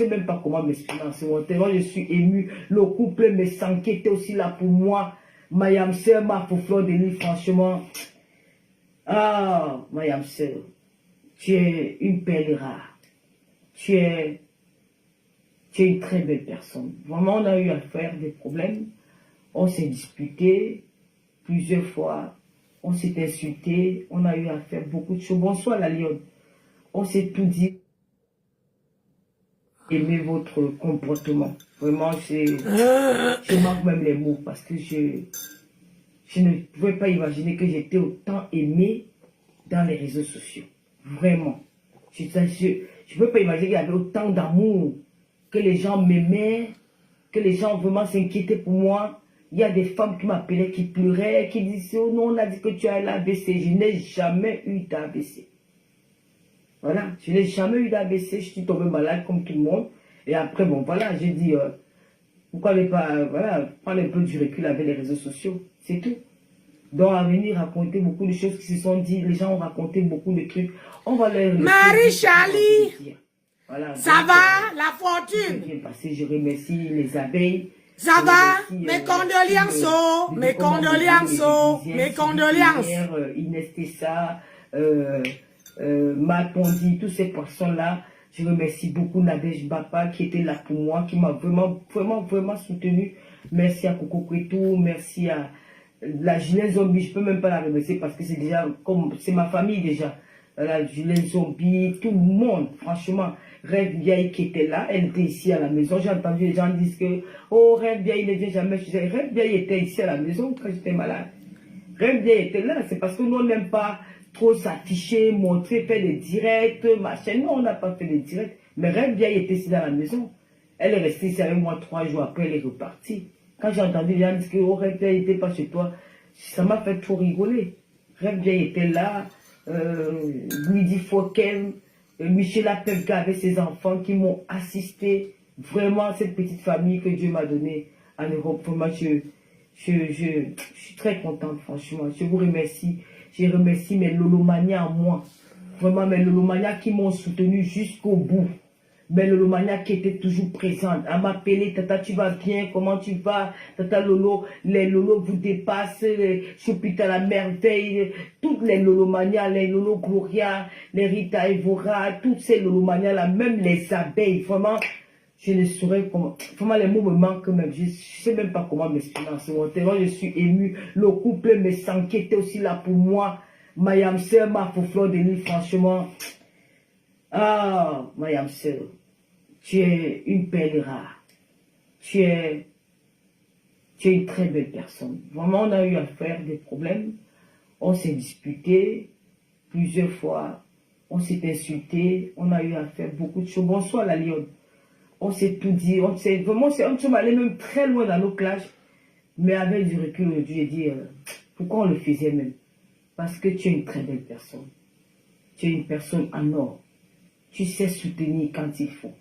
sais même pas comment m'exprimer en ce moment. Tellement je suis ému. Le couple me sent qui était aussi là pour moi. Mayam Sœur, ma fleur de l'île, franchement. Ah, Mayam Sœur, tu es une perle rare. Tu es une très belle personne. Vraiment, on a eu à faire des problèmes. On s'est disputé plusieurs fois. On s'est insulté. On a eu à faire beaucoup de choses. Bonsoir, la lionne. On s'est tout dit. Aimez votre comportement. Vraiment, je manque même les mots parce que je ne pouvais pas imaginer que j'étais autant aimée dans les réseaux sociaux. Vraiment. Je ne peux pas imaginer qu'il y avait autant d'amour, que les gens m'aimaient, que les gens vraiment s'inquiétaient pour moi. Il y a des femmes qui m'appelaient, qui pleuraient, qui disaient, oh non, on a dit que tu as l'AVC. Je n'ai jamais eu d'AVC. Voilà, je n'ai jamais eu d'AVC, je suis tombée malade comme tout le monde. Et après, bon, voilà, j'ai dit, pourquoi ne pas, voilà, prendre un peu du recul avec les réseaux sociaux, c'est tout. Donc, à venir raconter beaucoup de choses qui se sont dites, les gens ont raconté beaucoup de trucs. On va leur... Marie-Charlie, voilà, ça donc, va, la fortune? Bien passé, je remercie les abeilles. Ça va, mes condoléances, mes condoléances, mes condoléances. Inès Tessa, Matondi, toutes ces personnes-là. Je remercie beaucoup Nadège Bapa qui était là pour moi, qui m'a vraiment soutenu. Merci à Coco Kwetou, merci à la Julien Zombie. Je peux même pas la remercier parce que c'est déjà comme c'est ma famille déjà. La Julien Zombie, tout le monde, franchement. Rêve Vieille qui était là, elle était ici à la maison. J'ai entendu les gens dire que oh, Rêve Vieille ne vient jamais. Je disais, Rêve Vieille était ici à la maison quand j'étais malade. Rêve Vieille était là, c'est parce que nous on n'aime pas trop s'afficher, montrer, faire des directs, machin. Non, on n'a pas fait des directs. Mais Rêve Vieille était ici dans la maison. Elle est restée ici avec moi 3 jours après, elle est repartie. Quand j'ai entendu les gens dire que oh, Rêve Vieille n'était pas chez toi, ça m'a fait trop rigoler. Rêve Vieille était là, Luigi Fouquet, Michel Apelka avec ses enfants qui m'ont assisté. Vraiment, cette petite famille que Dieu m'a donnée en Europe. Vraiment, je suis très contente, franchement. Je vous remercie. Je remercie mes lolomanias en moi. Vraiment, mes lolomanias qui m'ont soutenu jusqu'au bout. Mes lolomanias qui étaient toujours présentes. À m'appeler, Tata, tu vas bien? Comment tu vas? Tata Lolo, les lolos vous dépassent. Les Choupita la merveille. Toutes les lolomanias, les Lolo Gloria, les Rita Evora, toutes ces lolomanias-là, même les abeilles. Vraiment, je ne saurais comment. Vraiment, les mots me manquent même. Je ne sais même pas comment m'exprimer en ce moment. Tellement je suis ému. Le couple me sent qui était aussi là pour moi. Mayam Sœur, ma fleur de l'île, franchement. Ah, Mayam Sœur, tu es une perle rare. Tu es une très belle personne. Vraiment, on a eu à faire des problèmes. On s'est disputé plusieurs fois. On s'est insulté. On a eu à faire beaucoup de choses. Bonsoir, la lionne. On s'est tout dit. On s'est allé même très loin dans nos clashs. Mais avec du recul aujourd'hui, j'ai dit, pourquoi on le faisait même? Parce que tu es une très belle personne. Tu es une personne en or. Tu sais soutenir quand il faut.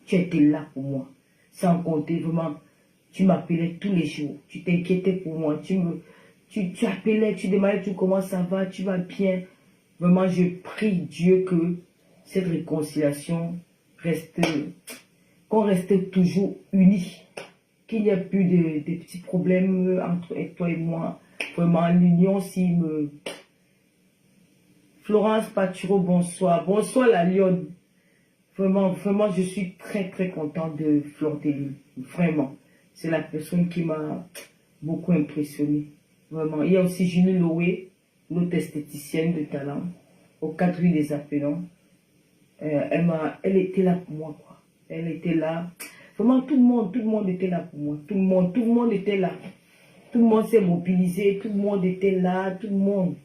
Tu étais là pour moi. Sans compter, vraiment, tu m'appelais tous les jours. Tu t'inquiétais pour moi. Tu appelais, tu demandais tout comment ça va, tu vas bien. Vraiment, je prie Dieu que cette réconciliation reste, qu'on reste toujours unis. Qu'il n'y ait plus de petits problèmes entre toi et moi. Vraiment, l'union, s'il me... Florence Paturo, bonsoir. Bonsoir la lionne. Vraiment, je suis très contente de Fleur de l'Île. Vraiment. C'est la personne qui m'a beaucoup impressionné. Vraiment. Il y a aussi Julie Loé, notre esthéticienne de talent, au 4 rue des Appelants. Elle était là pour moi, quoi. Elle était là. Vraiment, tout le monde était là pour moi. Tout le monde était là. Tout le monde s'est mobilisé, tout le monde était là, tout le monde.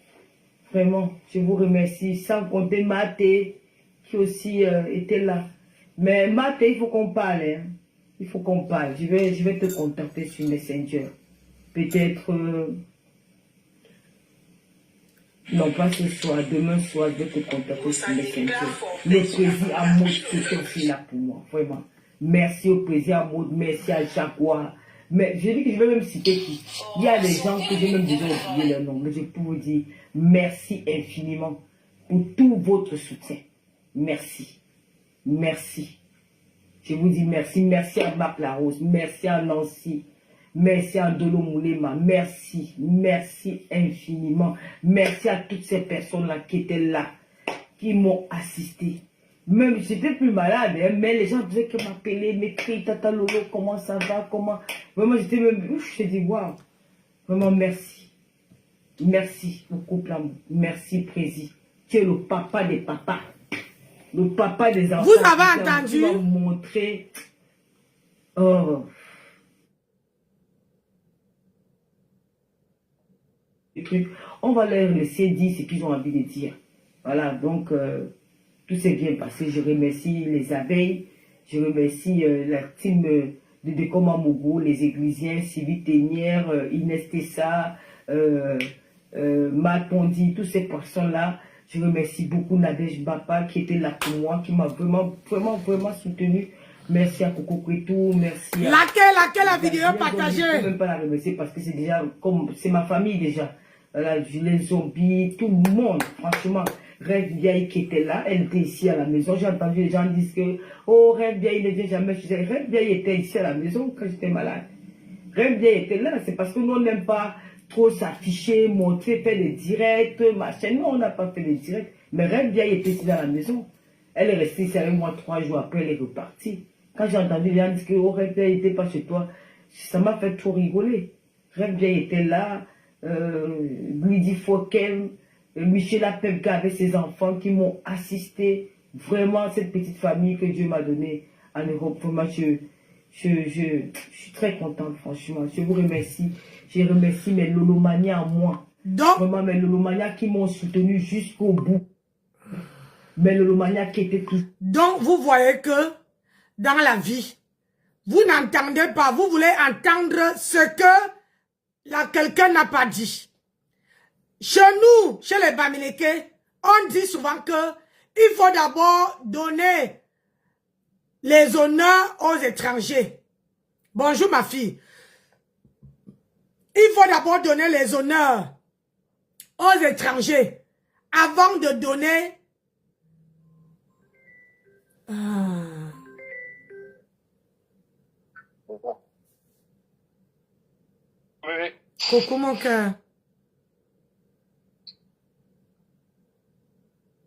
Vraiment, je vous remercie. Sans compter Maté, qui aussi était là. Mais Maté, il faut qu'on parle. Hein. Il faut qu'on parle. Je vais te contacter sur Messenger. Peut-être... non, pas ce soir. Demain soir, je vais te contacter sur Messenger. Le plaisir à Maud, c'était aussi là pour moi. Vraiment. Merci au plaisir à Maud. Merci à Jaguar. Mais je dis que je vais même citer qui. Il y a des gens que j'ai même déjà oublié leur nom. Mais je peux vous dire merci infiniment pour tout votre soutien. Merci. Merci. Je vous dis merci. Merci à Marc Larose. Merci à Nancy. Merci à Dolo Moulema. Merci. Merci infiniment. Merci à toutes ces personnes-là qui étaient là, qui m'ont assisté. Même j'étais plus malade, hein, mais les gens disaient que m'appeler, m'écrire, Tata Lolo, comment ça va, comment. Vraiment, j'étais même. Ouf, je dis, waouh. Vraiment, merci. Merci, mon couple amour. Merci, Prési. Tu es le papa des papas. Le papa des enfants. Vous avez entendu? Qui m'a montré. Oh. On va leur laisser dire ce qu'ils ont envie de dire. Voilà, donc tout s'est bien passé. Je remercie les abeilles, je remercie la team de Décoma Mogo, les églisiens, Sylvie Ténière, Inès Tessa, Matt Pondi, toutes ces personnes-là. Je remercie beaucoup Nadège Bapa qui était là pour moi, qui m'a vraiment soutenu. Merci à Coco Kwetou, merci à... Laquelle la vidéo partagée? Je ne peux même pas la remercier parce que c'est déjà comme... C'est ma famille déjà. Voilà, Julien Zombie, tout le monde, franchement. Rêve Vieille qui était là, elle était ici à la maison. J'ai entendu les gens dire que, oh, Rêve Vieille ne vient jamais. Je disais, Rêve Vieille était ici à la maison quand j'étais malade. Rêve Vieille était là, c'est parce que nous, on n'aime pas trop s'afficher, montrer, faire des directs, machin. Non, on n'a pas fait des directs. Mais Rêve Vieille était ici dans la maison. Elle est restée ici avec moi 3 jours après, elle est repartie. Quand j'ai entendu les gens dire que, oh, Rêve Vieille n'était pas chez toi, ça m'a fait trop rigoler. Rêve Vieille était là, Lydie Fouquet, Michel Apepka avec ses enfants qui m'ont assisté. Vraiment, cette petite famille que Dieu m'a donnée en Europe. Vraiment, je suis très contente, franchement. Je vous remercie. Je remercie mes Lolomania en moi. Donc, vraiment, mes Lolomania qui m'ont soutenu jusqu'au bout. Mes Lolomania qui étaient tous. Donc, vous voyez que dans la vie, vous n'entendez pas, vous voulez entendre ce que quelqu'un n'a pas dit. Chez nous, chez les Bamileke, on dit souvent que il faut d'abord donner les honneurs aux étrangers. Bonjour ma fille. Il faut d'abord donner les honneurs aux étrangers avant de donner... Oui. Coucou mon cœur.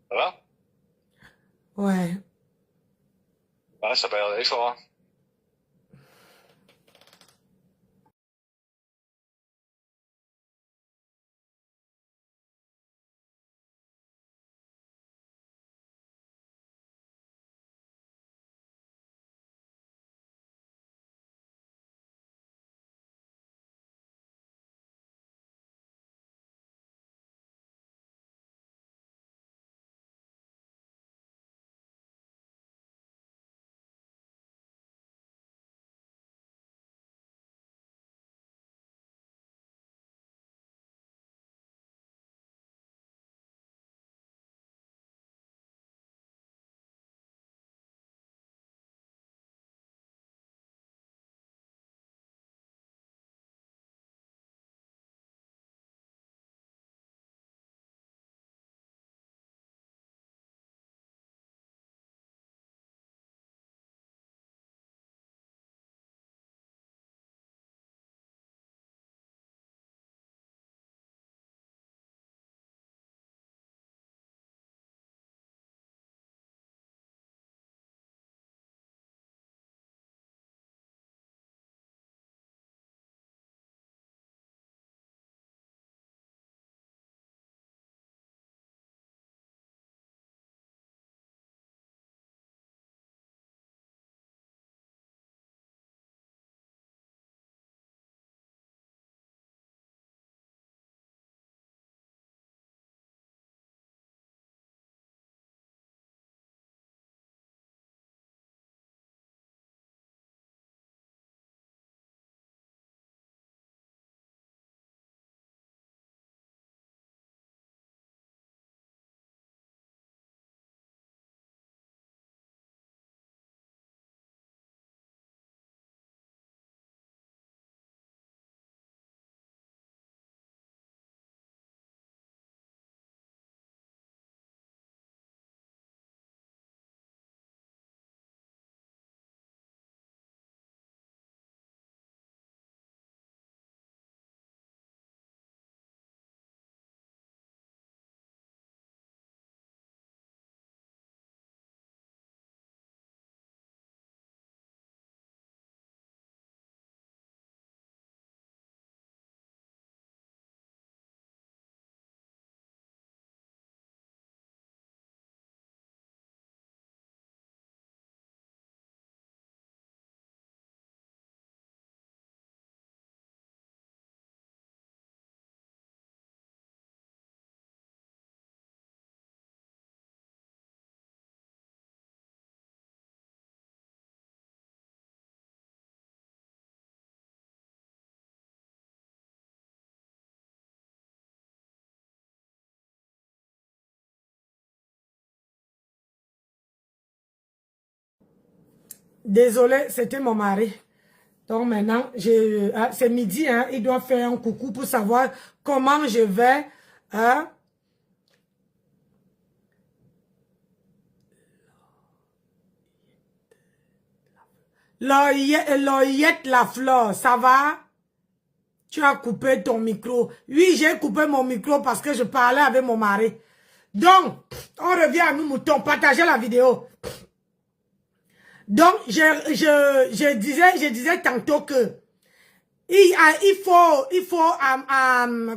Ça va? Ouais. Ouais, ça va aller fort. Hein. Désolé, c'était mon mari. Donc maintenant, c'est midi, hein, il doit faire un coucou pour savoir comment je vais. Hein. L'oyette la fleur, ça va? Tu as coupé ton micro. Oui, j'ai coupé mon micro parce que je parlais avec mon mari. Donc, on revient à nous moutons. Partagez la vidéo. Donc, je disais tantôt que il faut,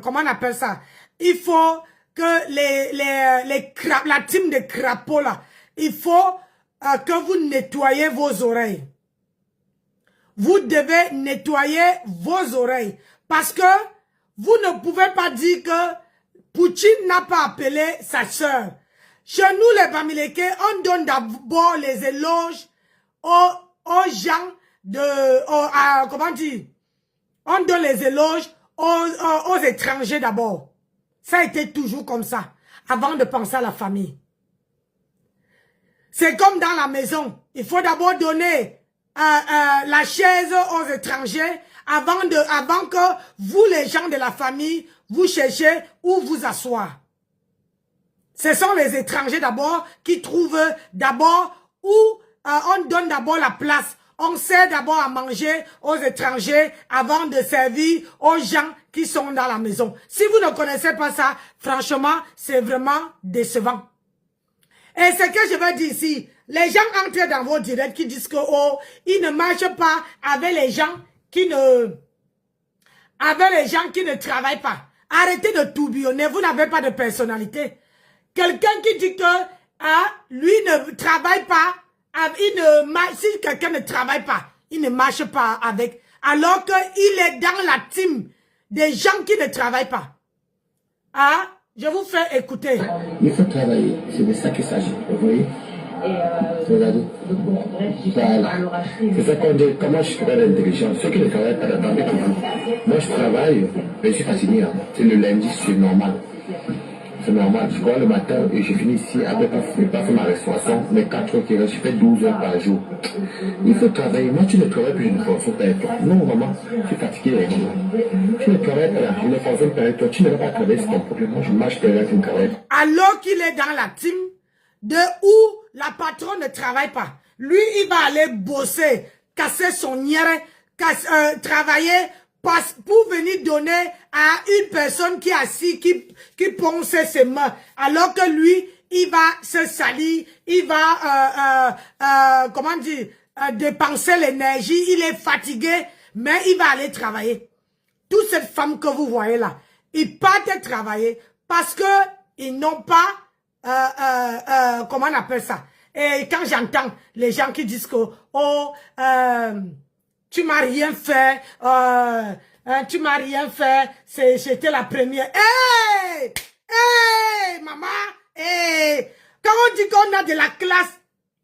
comment on appelle ça? Il faut que la team de crapauds là, il faut que vous nettoyez vos oreilles. Vous devez nettoyer vos oreilles. Parce que vous ne pouvez pas dire que Poutine n'a pas appelé sa sœur. Chez nous, les Bamileke, on donne d'abord les éloges aux gens comment dire? On donne les éloges aux étrangers d'abord. Ça a été toujours comme ça, avant de penser à la famille. C'est comme dans la maison. Il faut d'abord donner la chaise aux étrangers avant que vous, les gens de la famille, vous cherchez où vous asseoir. Ce sont les étrangers d'abord qui trouvent d'abord où on donne d'abord la place. On sert d'abord à manger aux étrangers avant de servir aux gens qui sont dans la maison. Si vous ne connaissez pas ça, franchement, c'est vraiment décevant. Et ce que je veux dire ici, les gens entrent dans vos directs qui disent que ils ne marchent pas avec les gens qui ne travaillent pas. Arrêtez de tourbillonner, vous n'avez pas de personnalité. Quelqu'un qui dit que lui ne travaille pas, si quelqu'un ne travaille pas, il ne marche pas avec, alors qu'il est dans la team des gens qui ne travaillent pas. Je vous fais écouter. Il faut travailler, c'est de ça qu'il s'agit, vous voyez. Regardez. Voilà. C'est ça qu'on dit, comment je suis très intelligent. Ceux qui ne travaillent pas, attendez pour vous. Moi je travaille, mais je suis fatigué. Hein. C'est le lundi, c'est normal. C'est normal. Je crois le matin et je finis ici, après je n'ai pas fait ma restauration, mes 4 heures qui restent, je fais 12 heures par jour. Il faut travailler. Moi tu ne travailles plus, je ne fonctionne pas avec toi. Non maman, je suis fatigué. Tu ne travailles pas là, je ne fonctionne pas avec toi. Tu ne vas pas travailler, c'est ton problème. Moi je marche derrière une travaille. Alors qu'il est dans la team de où la patronne ne travaille pas. Lui, il va aller bosser, casser son nière, travailler pour venir donner à une personne qui est assise, qui ponce ses mains. Alors que lui, il va se salir, il va, comment dire, dépenser l'énergie, il est fatigué, mais il va aller travailler. Toutes ces femmes que vous voyez là, ils partent travailler parce que ils n'ont pas comment on appelle ça? Et quand j'entends les gens qui disent que tu m'as rien fait, tu m'as rien fait, j'étais la première. Hey! Hey! Maman! Hey! Quand on dit qu'on a de la classe,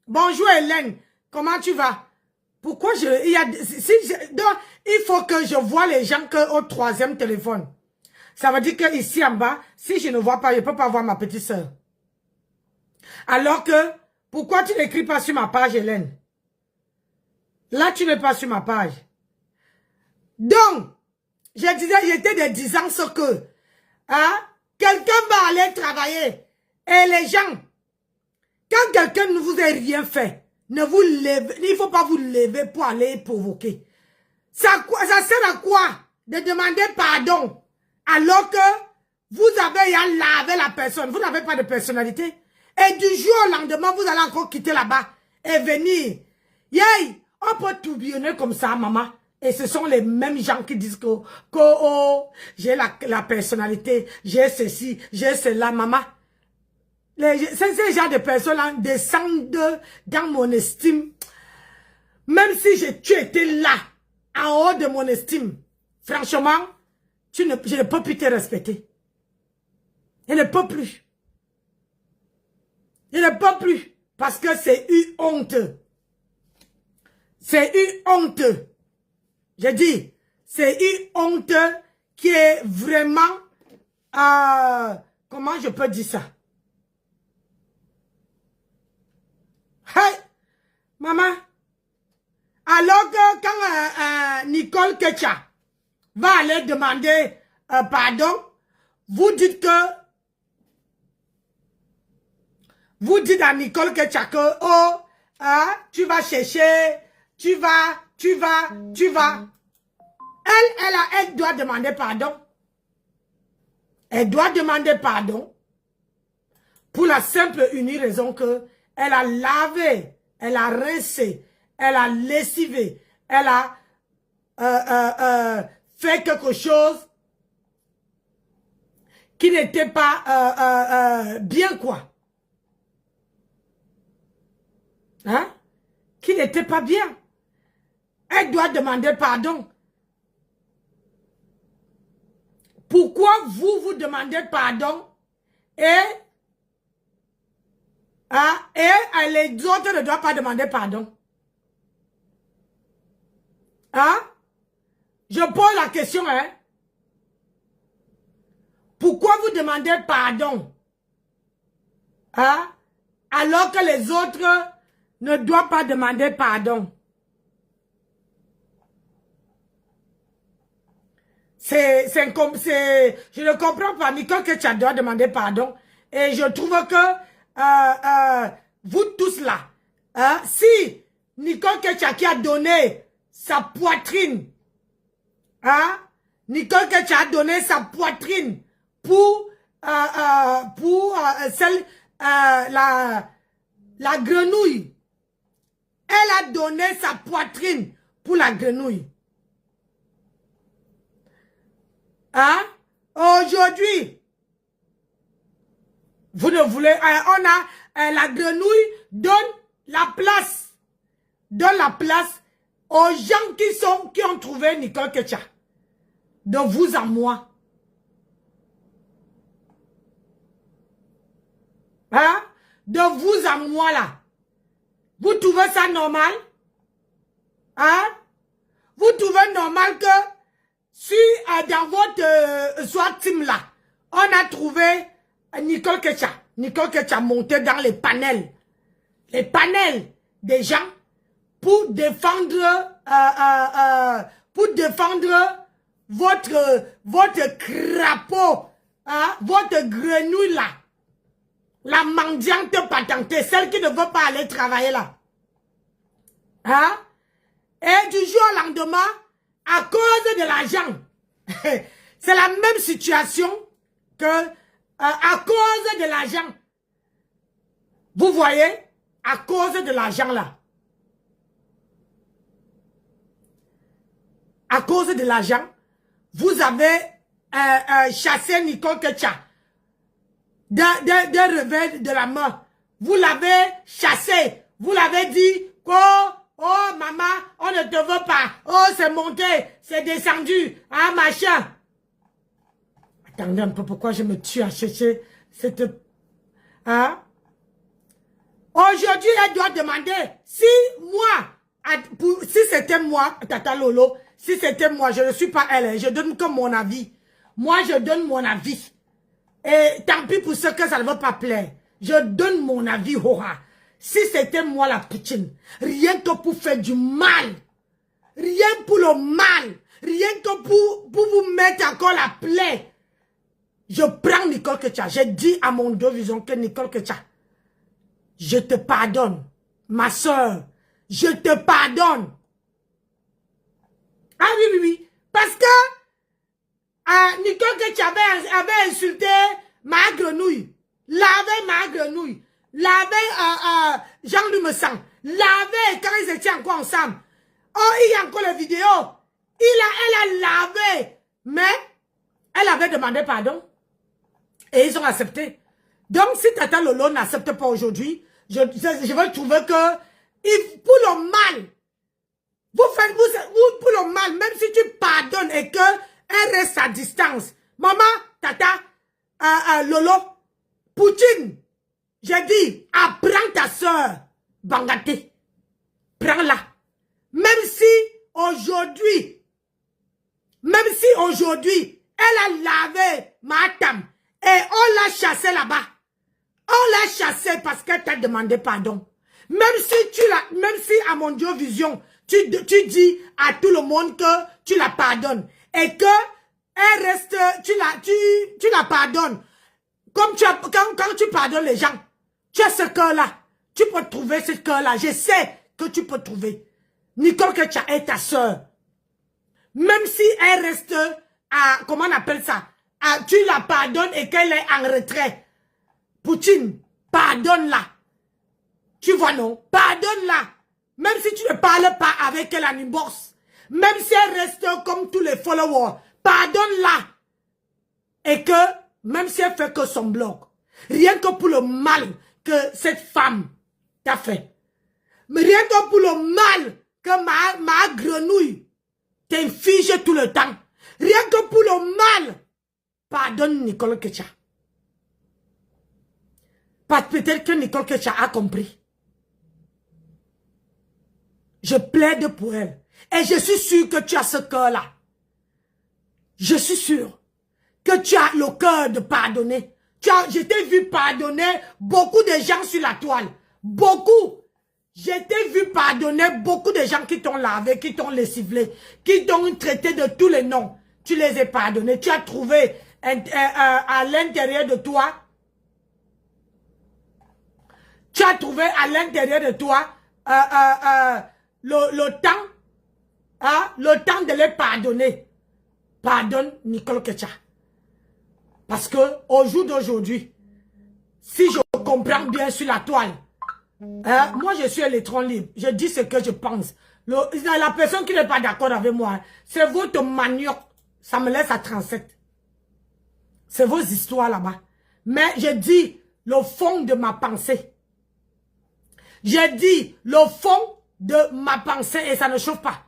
bonjour Hélène, comment tu vas? Pourquoi donc, il faut que je vois les gens au 3e téléphone. Ça veut dire que ici en bas, si je ne vois pas, je ne peux pas voir ma petite soeur. Alors que, pourquoi tu n'écris pas sur ma page, Hélène? Là, tu n'es pas sur ma page. Donc, je disais, j'étais de 10 ans ce que, quelqu'un va aller travailler. Et les gens, quand quelqu'un ne vous a rien fait, ne vous levez, il ne faut pas vous lever pour aller provoquer. Ça sert à quoi de demander pardon alors que vous avez lavé la personne, vous n'avez pas de personnalité. Et du jour au lendemain, vous allez encore quitter là-bas et venir. Yay! On peut tourbillonner comme ça, maman. Et ce sont les mêmes gens qui disent que j'ai la personnalité, j'ai ceci, j'ai cela, maman. Ces gens de personnes-là descendent dans mon estime. Même si tu étais là, en haut de mon estime, franchement, je ne peux plus te respecter. Je ne peux plus. Je ne peux plus. Parce que c'est une honte. C'est une honte. Je dis, c'est une honte qui est vraiment... comment je peux dire ça? Hey! Maman, alors que quand Nicole Kecha va aller demander pardon, vous dites à Nicole Kecha que, oh, tu vas chercher, tu vas. Elle doit demander pardon. Elle doit demander pardon pour la simple et unique raison que elle a lavé, elle a rincé, elle a lessivé, elle a fait quelque chose qui n'était pas bien, quoi. Hein? Qui n'était pas bien. Elle doit demander pardon. Pourquoi vous demandez pardon et les autres ne doivent pas demander pardon? Hein? Je pose la question, hein? Pourquoi vous demandez pardon? Hein? Alors que les autres ne doivent pas demander pardon. Je ne comprends pas. Nicole Kecha doit demander pardon. Et je trouve que vous tous là, hein, si Nicole Kecha qui a donné sa poitrine, hein, Nicole Kecha a donné sa poitrine pour la grenouille. Elle a donné sa poitrine pour la grenouille. Hein? Aujourd'hui, vous ne voulez... on a la grenouille donne la place aux gens qui ont trouvé Nicole Kecha. De vous à moi. Hein? De vous à moi là. Vous trouvez ça normal? Hein? Vous trouvez normal que si dans votre SWAT team là, on a trouvé Nicole Kecha montée dans les panels des gens pour défendre votre crapaud, hein, votre grenouille là, la mendiante patentée, celle qui ne veut pas aller travailler là. Hein? Et du jour au lendemain, à cause de l'argent, c'est la même situation que à cause de l'argent. Vous voyez, à cause de l'argent là. À cause de l'argent, vous avez chassé Nicole Kecha d'un revers de la main. Vous l'avez chassé. Vous l'avez dit, oh maman, on ne te veut pas. Oh, c'est monté, c'est descendu. Ah, machin. Attendez un peu, pourquoi je me tue à chercher cette... Hein? Aujourd'hui, elle doit demander, si c'était moi, Tata Lolo, si c'était moi, je ne suis pas elle, je donne que mon avis. Moi, je donne mon avis. Et tant pis pour ceux que ça ne va pas plaire. Je donne mon avis, Hora. Si c'était moi la Poutine, rien que pour faire du mal, rien pour le mal, rien que pour vous mettre encore la plaie, je prends Nicole Kecha. J'ai dit à mon deux vision que Nicole Kecha, je te pardonne, ma soeur, je te pardonne. Ah oui. Parce que Nicole Kecha avait insulté ma grenouille, lavé ma grenouille, lavé Jean-Louis Messan, lavé quand ils étaient encore ensemble. Oh, il y a encore la vidéo. Elle a lavé. Mais elle avait demandé pardon. Et ils ont accepté. Donc, si Tata Lolo n'accepte pas aujourd'hui, je vais trouver que pour le mal, vous pour le mal, même si tu pardonnes et qu'elle reste à distance. Maman, Tata, Lolo, Poutine, j'ai dit, apprends ta soeur, Bangaté. Prends-la. Même si aujourd'hui, elle a lavé ma tame et on l'a chassée là-bas. On l'a chassée parce qu'elle t'a demandé pardon. Même si à mon Dieu vision, tu dis à tout le monde que tu la pardonnes. Et que elle reste, tu la pardonnes. Comme quand tu pardonnes les gens, tu as ce cœur-là. Tu peux trouver ce cœur-là. Je sais que tu peux trouver. Nicole Ketia est ta soeur. Même si elle reste à, comment on appelle ça, tu la pardonnes et qu'elle est en retrait. Poutine, pardonne-la. Tu vois non? Pardonne-la. Même si tu ne parles pas avec elle en inbox. Même si elle reste comme tous les followers. Pardonne-la. Et que, même si elle fait que son blog. Rien que pour le mal que cette femme t'a fait. Mais rien que pour le mal que ma grenouille t'inflige tout le temps. Rien que pour le mal. Pardonne Nicole Ketia. Peut-être que Nicole Ketia a compris. Je plaide pour elle. Et je suis sûr que tu as ce cœur-là. Je suis sûr que tu as le cœur de pardonner. Je t'ai vu pardonner beaucoup de gens sur la toile. Beaucoup. Je t'ai vu pardonner beaucoup de gens qui t'ont lavé, qui t'ont lessivé, qui t'ont traité de tous les noms. Tu les as pardonnés. Tu as trouvé à l'intérieur de toi. Tu as trouvé à l'intérieur de toi le temps de les pardonner. Pardonne Nicole Ketia. Parce que au jour d'aujourd'hui, si je comprends bien sur la toile, moi je suis électron libre. Je dis ce que je pense. La personne qui n'est pas d'accord avec moi, c'est votre manioc. Ça me laisse à 37. C'est vos histoires là-bas. Mais je dis le fond de ma pensée. J'ai dit le fond de ma pensée et ça ne chauffe pas.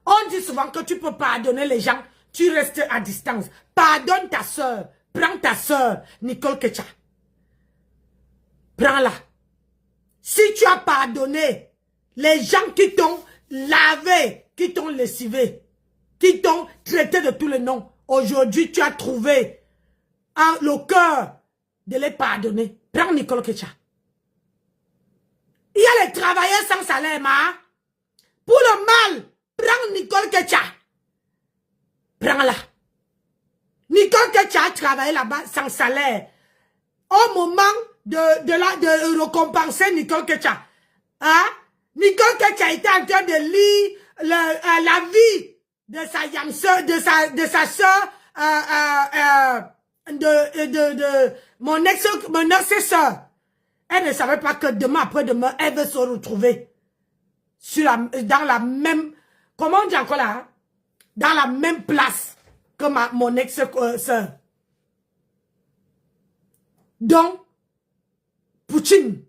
On dit souvent que tu peux pardonner les gens, tu restes à distance. Pardonne ta soeur. Prends ta soeur, Nicole Ketia. Prends-la. Si tu as pardonné les gens qui t'ont lavé, qui t'ont lessivé, qui t'ont traité de tous les noms, aujourd'hui tu as trouvé le cœur de les pardonner. Prends Nicole Ketia. Il y a les travailleurs sans salaire, ma. Pour le mal, prends Nicole Ketia. Prends-la. Nicole Ketia a travaillé là-bas sans salaire. Au moment de récompenser Nicole Ketia. Hein? Nicole Ketia était en train de lire la vie de sa soeur, de sa soeur, mon ex-soeur. Elle ne savait pas que demain après-demain, elle veut se retrouver dans la même, comment on dit encore là, hein? Dans la même place que mon ex-soeur. Donc, Poutine,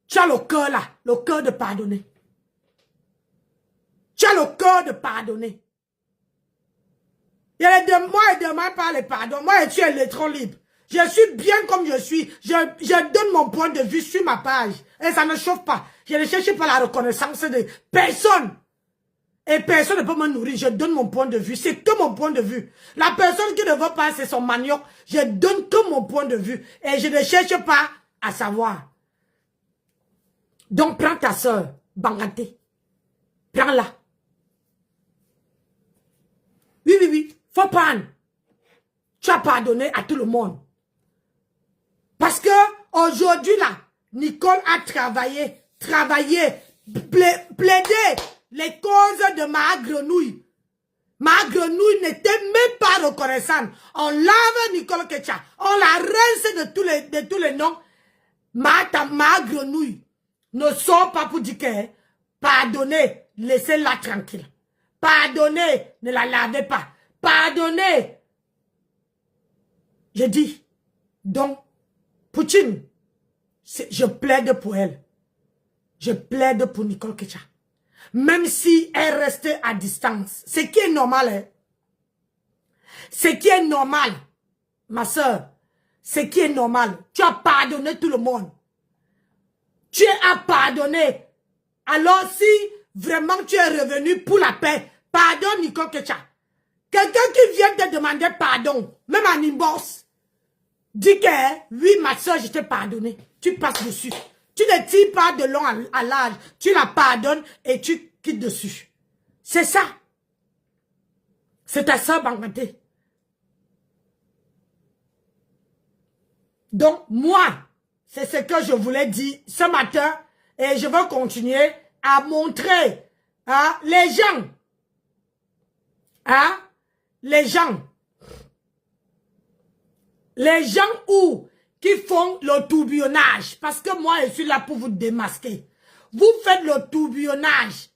tu as le cœur là, le cœur de pardonner. Tu as le cœur de pardonner. Moi, je ne demande pas le pardon. Moi, je suis électron libre. Je suis bien comme je suis. Je donne mon point de vue sur ma page. Et ça ne chauffe pas. Je ne cherche pas la reconnaissance de personne. Et personne ne peut me nourrir. Je donne mon point de vue. C'est que mon point de vue. La personne qui ne veut pas, c'est son manioc. Je donne que mon point de vue. Et je ne cherche pas à savoir. Donc, prends ta soeur, Banganté. Prends-la. Oui, oui, oui. Faut prendre. Tu as pardonné à tout le monde. Parce que aujourd'hui là, Nicole a travaillé, plaidé les causes de ma grenouille. Ma grenouille n'était même pas reconnaissante. On lave Nicole Ketia, on la rince de tous les noms. Ma grenouille ne sort pas pour dire que pardonnez, laissez-la tranquille. Pardonnez, ne la lavez pas. Pardonnez. Je dis, donc, Poutine, je plaide pour elle. Je plaide pour Nicole Ketia. Même si elle reste à distance. Ce qui est normal, hein. Ce qui est normal, ma soeur. Ce qui est normal. Tu as pardonné tout le monde. Tu as pardonné. Alors si vraiment tu es revenu pour la paix, pardonne Nicole Ketia. Quelqu'un qui vient te demander pardon, même en inbox, dis que, oui, ma soeur, je t'ai pardonné. Tu passes dessus. Tu ne tires pas de long à l'âge. Tu la pardonnes et tu quitte dessus. C'est ça. C'est ta soeur Banganté. Donc, moi, c'est ce que je voulais dire ce matin et je veux continuer à montrer à les gens, les gens qui font le tourbillonnage, parce que moi, je suis là pour vous démasquer. Vous faites le tourbillonnage.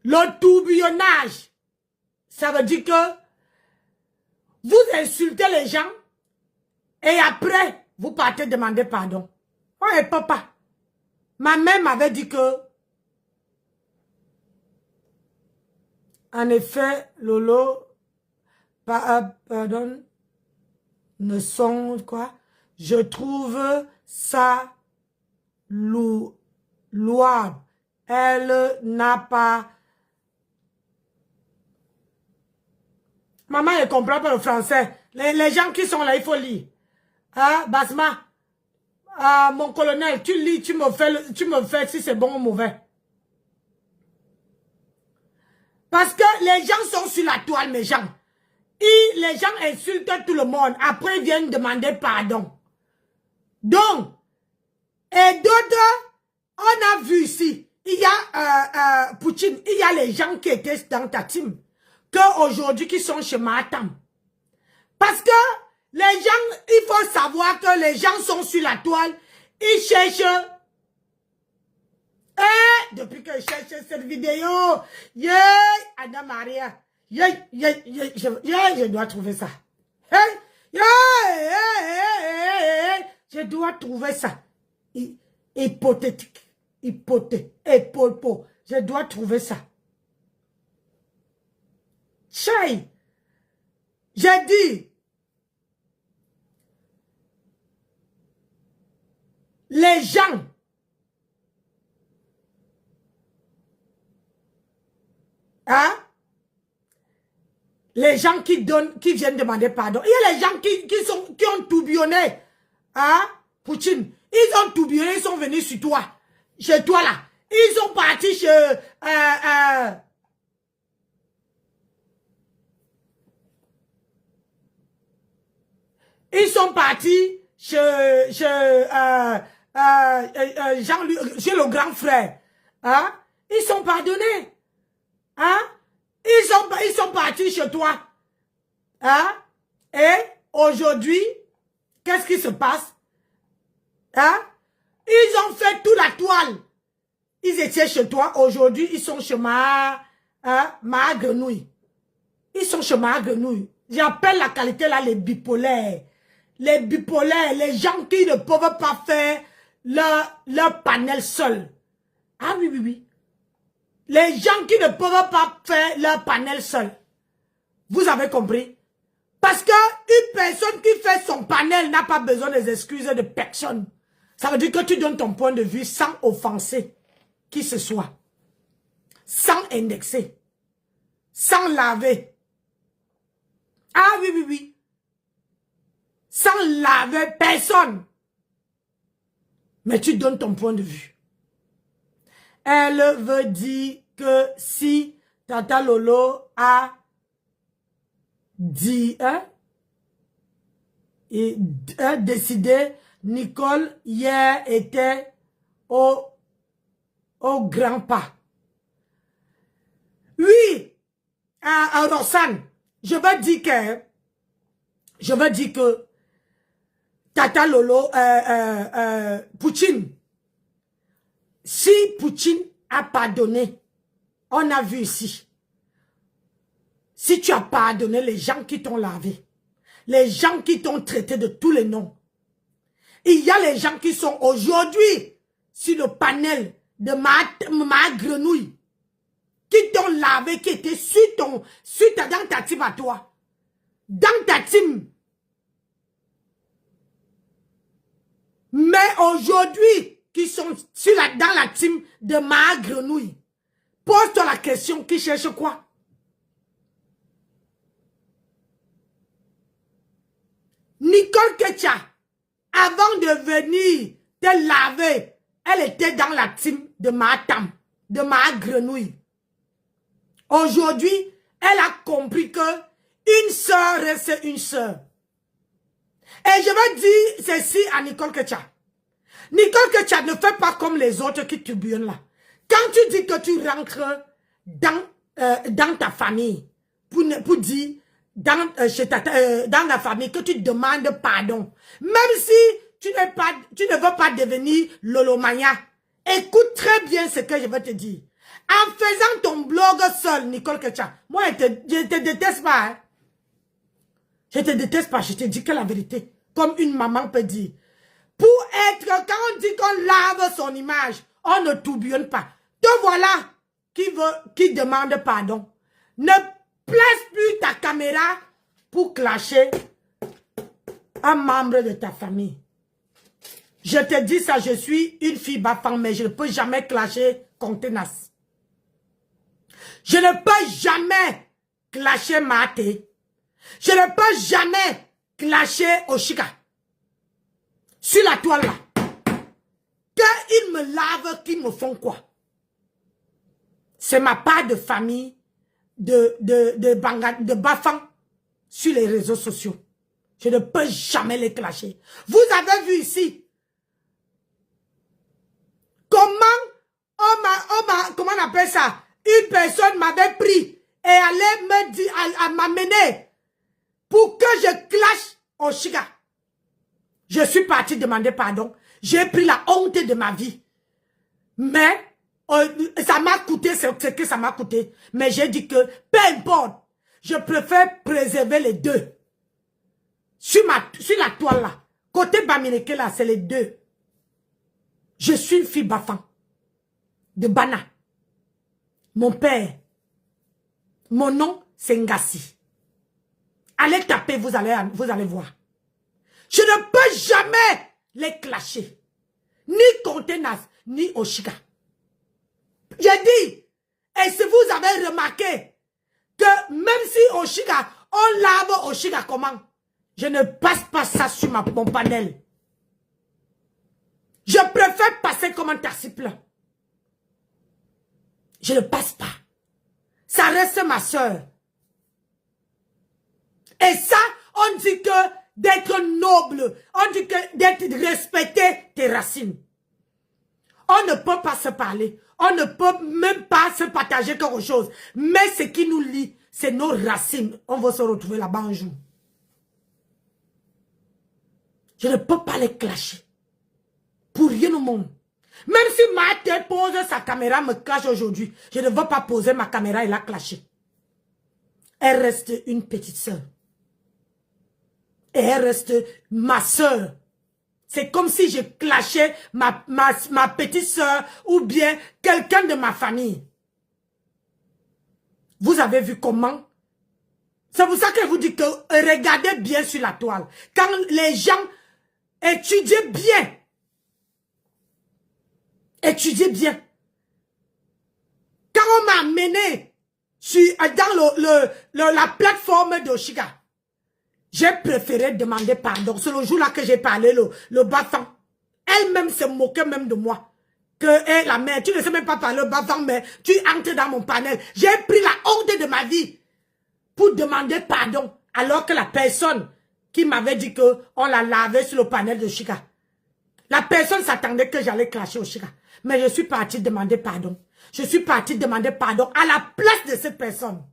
Le tourbillonnage, ça veut dire que vous insultez les gens et après, vous partez demander pardon. Oh, et papa, ma mère m'avait dit que, en effet, Lolo, pardon, ne sont quoi? Je trouve ça louable. Elle n'a pas... Maman, elle ne comprend pas le français. Les gens qui sont là, il faut lire. Ah, Basma, mon colonel, tu lis, tu me fais si c'est bon ou mauvais. Parce que les gens sont sur la toile, mes gens. Et les gens insultent tout le monde. Après, ils viennent demander pardon. Donc, et d'autres, on a vu ici, il y a Poutine, il y a les gens qui étaient dans ta team, qu'aujourd'hui qui sont chez Matam. Parce que les gens, il faut savoir que les gens sont sur la toile, ils cherchent. Depuis que je cherche cette vidéo, Anna Maria, je dois trouver ça. Je dois trouver ça. Hypothétique. Je dois trouver ça. Chai. J'ai dit. Les gens. Les gens qui viennent demander pardon. Il y a les gens qui ont tourbillonné. Poutine. Ils ont tourbillonné, ils sont venus sur toi. Chez toi là. Ils sont partis chez... ils sont partis chez Jean-Luc, chez le grand frère. Ils sont pardonnés. Ils sont partis chez toi. Et aujourd'hui, qu'est-ce qui se passe? Ils ont fait toute la toile. Ils étaient chez toi. Aujourd'hui, ils sont chez ma grenouille. Ils sont chez ma grenouille. J'appelle la qualité là les bipolaires. Les bipolaires, les gens qui ne peuvent pas faire leur panel seul. Ah oui, oui, oui. Les gens qui ne peuvent pas faire leur panel seul. Vous avez compris? Parce que une personne qui fait son panel n'a pas besoin des excuses de personne. Ça veut dire que tu donnes ton point de vue sans offenser qui ce soit. Sans indexer. Sans laver. Ah oui, oui, oui. Sans laver personne. Mais tu donnes ton point de vue. Elle veut dire que si Tata Lolo a dit, décidé, Nicole hier était au grand pas. Oui, Roxane, je veux dire que Tata Lolo, Poutine, si Poutine a pardonné, on a vu ici, si tu as pardonné les gens qui t'ont lavé, les gens qui t'ont traité de tous les noms, il y a les gens qui sont aujourd'hui sur le panel de ma grenouille, qui t'ont lavé, qui étaient dans ta team à toi, dans ta team. Mais aujourd'hui, qui sont dans la team de ma grenouille, pose-toi la question, qui cherche quoi? Nicole Ketia, avant de venir te laver, elle était dans la team de ma tante, de ma grenouille. Aujourd'hui, elle a compris que une sœur reste une sœur. Et je vais dire ceci à Nicole Ketia. Nicole Ketia, ne fais pas comme les autres qui tourbillonnent là. Quand tu dis que tu rentres dans ta famille, pour dire dans la famille que tu demandes pardon, même si tu ne veux pas devenir Lolomania, écoute très bien ce que je vais te dire. En faisant ton blog seul, Nicole Ketia, moi je te déteste pas. Hein? Je te déteste pas, je te dis que la vérité, comme une maman peut dire. Pour être, quand on dit qu'on lave son image, on ne tourbillonne pas. Te voilà qui demande pardon. Ne place plus ta caméra pour clasher un membre de ta famille. Je te dis ça, je suis une fille Bafang, mais je ne peux jamais clasher Contenas. Je ne peux jamais clasher Mate. Je ne peux jamais clasher Oshika. Sur la toile là. Qu'ils me lavent, qu'ils me font quoi? C'est ma part de famille de Bafang sur les réseaux sociaux. Je ne peux jamais les clasher. Vous avez vu ici comment on appelle ça? Une personne m'avait pris et allait me dire, à m'amener pour que je clash Oshika. Je suis partie demander pardon. J'ai pris la honte de ma vie. Mais ça m'a coûté ce que ça m'a coûté. Mais j'ai dit que peu importe, je préfère préserver les deux. Sur la toile là, côté Bamineke là, c'est les deux. Je suis une fille Bafang de Bana. Mon père, mon nom c'est Ngassi. Allez taper, vous allez voir. Je ne peux jamais les clasher. Ni Contenas, ni Oshika. J'ai dit, et si vous avez remarqué, que même si Oshika, on lave Oshika comment? Je ne passe pas ça sur mon panel. Je préfère passer comme un tarsiple. Je ne passe pas. Ça reste ma soeur. Et ça, on dit que d'être noble, on dit que d'être respecté tes racines. On ne peut pas se parler. On ne peut même pas se partager quelque chose. Mais ce qui nous lie, c'est nos racines. On va se retrouver là-bas un jour. Je ne peux pas les clasher. Pour rien au monde. Même si ma tête pose sa caméra, me clash aujourd'hui, je ne veux pas poser ma caméra et la clasher. Elle reste une petite sœur. Et elle reste ma sœur. C'est comme si je clashais ma petite sœur ou bien quelqu'un de ma famille. Vous avez vu comment? C'est pour ça que je vous dis que regardez bien sur la toile. Quand les gens étudient bien. Étudiez bien. Quand on m'a amené dans la plateforme d'Oshika, j'ai préféré demander pardon. C'est le jour-là que j'ai parlé, le Bafang. Elle-même se moquait même de moi. Que la mère, tu ne sais même pas parler le Bafang, mais tu entres dans mon panel. J'ai pris la honte de ma vie pour demander pardon. Alors que la personne qui m'avait dit qu'on la lavait sur le panel de Oshika. La personne s'attendait que j'allais clasher Oshika. Mais je suis partie demander pardon. Je suis partie demander pardon à la place de cette personne.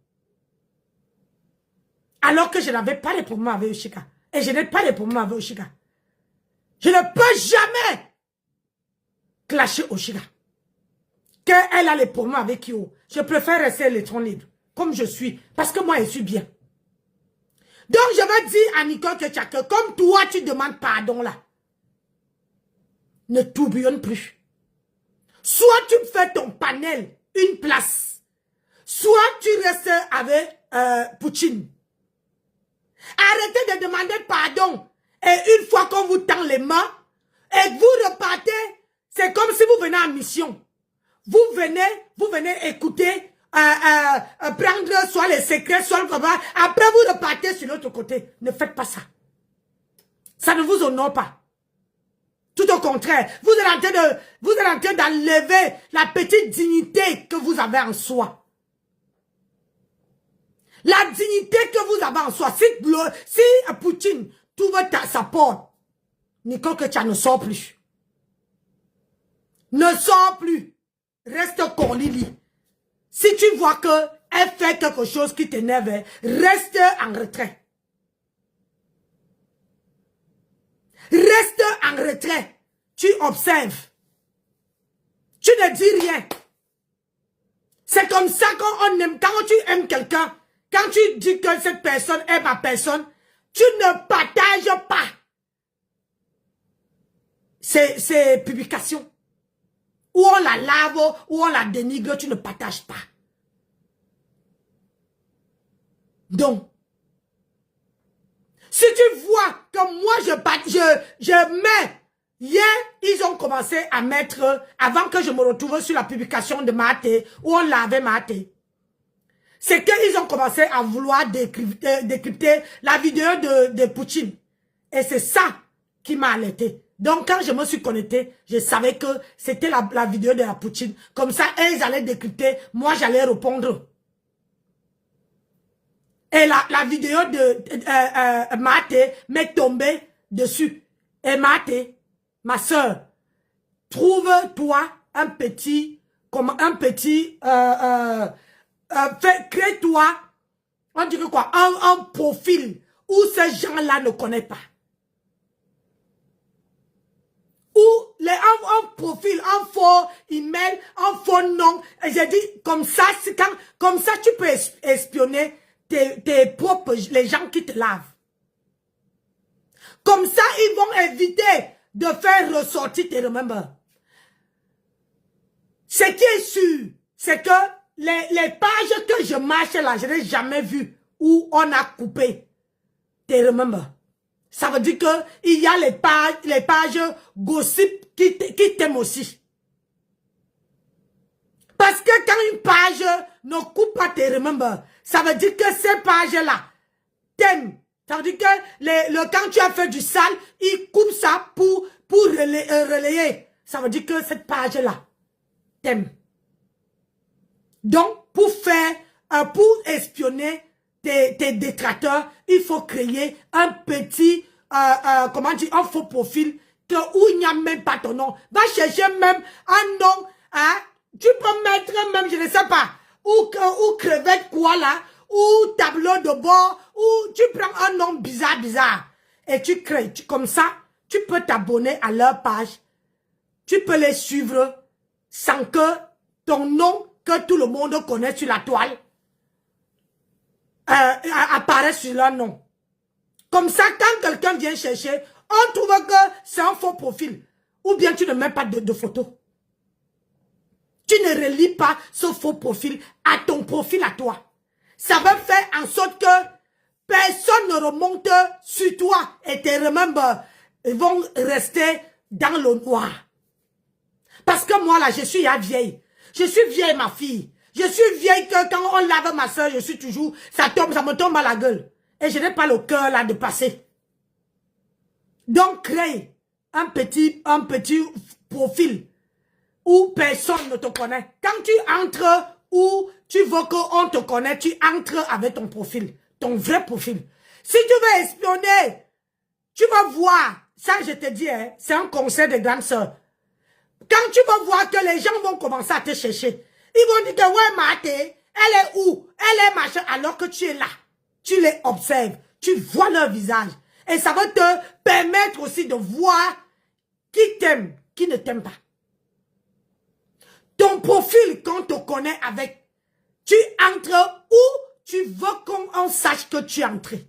Alors que je n'avais pas de problème avec Oshika. Et je n'ai pas de problème avec Oshika. Je ne peux jamais clasher Oshika. Qu'elle a les problèmes avec Kyo. Je préfère rester l'électron libre. Comme je suis. Parce que moi, je suis bien. Donc, je vais dire à Nicole Ketia que comme toi, tu demandes pardon là. Ne tourbillonne plus. Soit tu fais ton panel une place. Soit tu restes avec Poutine. Arrêtez de demander pardon. Et une fois qu'on vous tend les mains, et que vous repartez, c'est comme si vous venez en mission. Vous venez écouter, prendre soit les secrets, soit le combat. Après, vous repartez sur l'autre côté. Ne faites pas ça. Ça ne vous honore pas. Tout au contraire, vous êtes en train d'enlever la petite dignité que vous avez en soi. La dignité que vous avez en soi. Si Poutine trouve sa porte, Nicole Ketia ne sort plus. Ne sort plus. Reste Corlili. Si tu vois qu'elle fait quelque chose qui t'énerve, reste en retrait. Reste en retrait. Tu observes. Tu ne dis rien. C'est comme ça qu'on aime. Quand tu aimes quelqu'un, quand tu dis que cette personne aime ma personne, tu ne partages pas ces publications. Ou on la lave, ou on la dénigre, tu ne partages pas. Donc, si tu vois que moi je mets, hier, ils ont commencé à mettre, avant que je me retrouve sur la publication de Maté, où on lavait Maté, c'est qu'ils ont commencé à vouloir décrypter la vidéo de Poutine. Et c'est ça qui m'a alerté. Donc, quand je me suis connecté, je savais que c'était la vidéo de la Poutine. Comme ça, ils allaient décrypter, moi j'allais répondre. Et la vidéo de Maté m'est tombée dessus. Et Maté, ma soeur, trouve-toi un petit, crée-toi, on dirait quoi, un profil où ces gens-là ne connaissent pas. Ou un profil, un faux email, un faux nom. Et j'ai dit, comme ça, tu peux espionner tes propres, les gens qui te lavent. Comme ça, ils vont éviter de faire ressortir tes remembers. Ce qui est sûr, c'est que les pages que je marche là, je n'ai jamais vu où on a coupé tes remembers. Ça veut dire que il y a les pages gossip qui t'aiment aussi. Parce que quand une page ne coupe pas tes remembers, ça veut dire que ces pages-là t'aiment. Ça veut dire que quand tu as fait du sale, il coupe ça pour relayer. Ça veut dire que cette page-là t'aime. Donc, pour espionner tes détracteurs, il faut créer un petit, comment dire, un faux profil où il n'y a même pas ton nom. Va chercher même un nom, hein. Tu peux mettre même, je ne sais pas, ou crevette quoi là, ou tableau de bord, ou tu prends un nom bizarre. Et tu crées, comme ça, tu peux t'abonner à leur page. Tu peux les suivre sans que ton nom, que tout le monde connaît sur la toile, apparaît sur leur nom. Comme ça, quand quelqu'un vient chercher, on trouve que c'est un faux profil. Ou bien tu ne mets pas de photo. Tu ne relis pas ce faux profil à ton profil à toi. Ça va faire en sorte que personne ne remonte sur toi et tes remembers vont rester dans le noir. Parce que moi là, je suis vieille. Je suis vieille, ma fille. Je suis vieille que quand on lave ma soeur, je suis toujours, ça me tombe à la gueule. Et je n'ai pas le cœur là de passer. Donc, crée un petit profil où personne ne te connaît. Quand tu entres où tu veux qu'on te connaisse, tu entres avec ton profil, ton vrai profil. Si tu veux espionner, tu vas voir, ça je te dis, hein, c'est un conseil de grande sœur. Quand tu vas voir que les gens vont commencer à te chercher, ils vont dire que ouais, Maté, elle est où? Elle est machin, alors que tu es là. Tu les observes, tu vois leur visage. Et ça va te permettre aussi de voir qui t'aime, qui ne t'aime pas. Ton profil, quand on te connaît avec, tu entres où tu veux qu'on sache que tu es entré.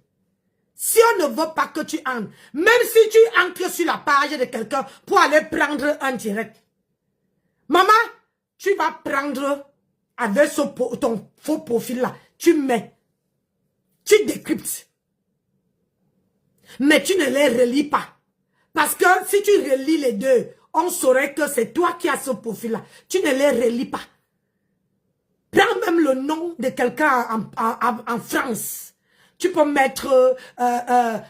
Si on ne veut pas que tu entres, même si tu entres sur la page de quelqu'un pour aller prendre un direct, maman, tu vas prendre avec ton faux profil là, tu mets, tu décryptes. Mais tu ne les relis pas. Parce que si tu relis les deux, on saurait que c'est toi qui as ce profil-là. Tu ne les relis pas. Prends même le nom de quelqu'un en France. Tu peux mettre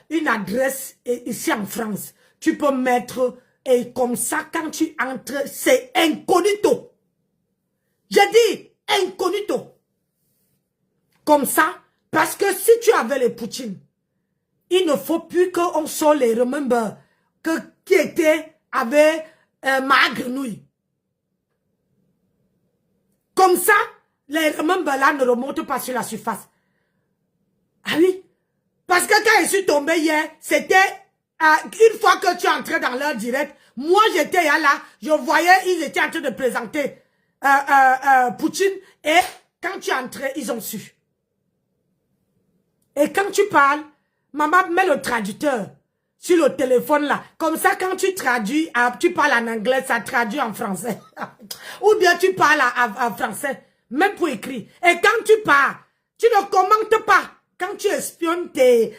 une adresse ici en France. Tu peux mettre Et comme ça, quand tu entres, c'est incognito. J'ai dit incognito. Comme ça, parce que si tu avais les Poutines, il ne faut plus qu'on soit les remember qui étaient avec ma grenouille. Comme ça, les remember là ne remontent pas sur la surface. Ah oui? Parce que quand je suis tombé hier, c'était une fois que tu entrais dans leur direct, moi j'étais là, je voyais, ils étaient en train de présenter Poutine et quand tu entrais, ils ont su. Et quand tu parles, maman met le traducteur sur le téléphone là. Comme ça, quand tu traduis, tu parles en anglais, ça traduit en français. Ou bien tu parles en français, même pour écrire. Et quand tu parles, tu ne commentes pas. Quand tu espionnes tes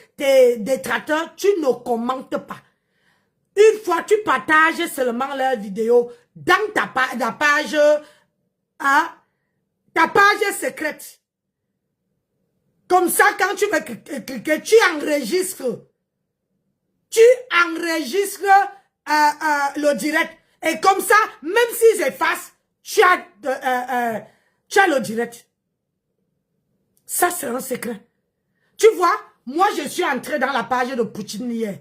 détracteurs, tu ne commentes pas. Une fois, tu partages seulement leurs vidéos dans ta page secrète. Comme ça, quand tu veux cliquer, tu enregistres. Tu enregistres le direct. Et comme ça, même s'ils effacent, tu as le direct. Ça, c'est un secret. Tu vois, moi, je suis entrée dans la page de Poutine hier.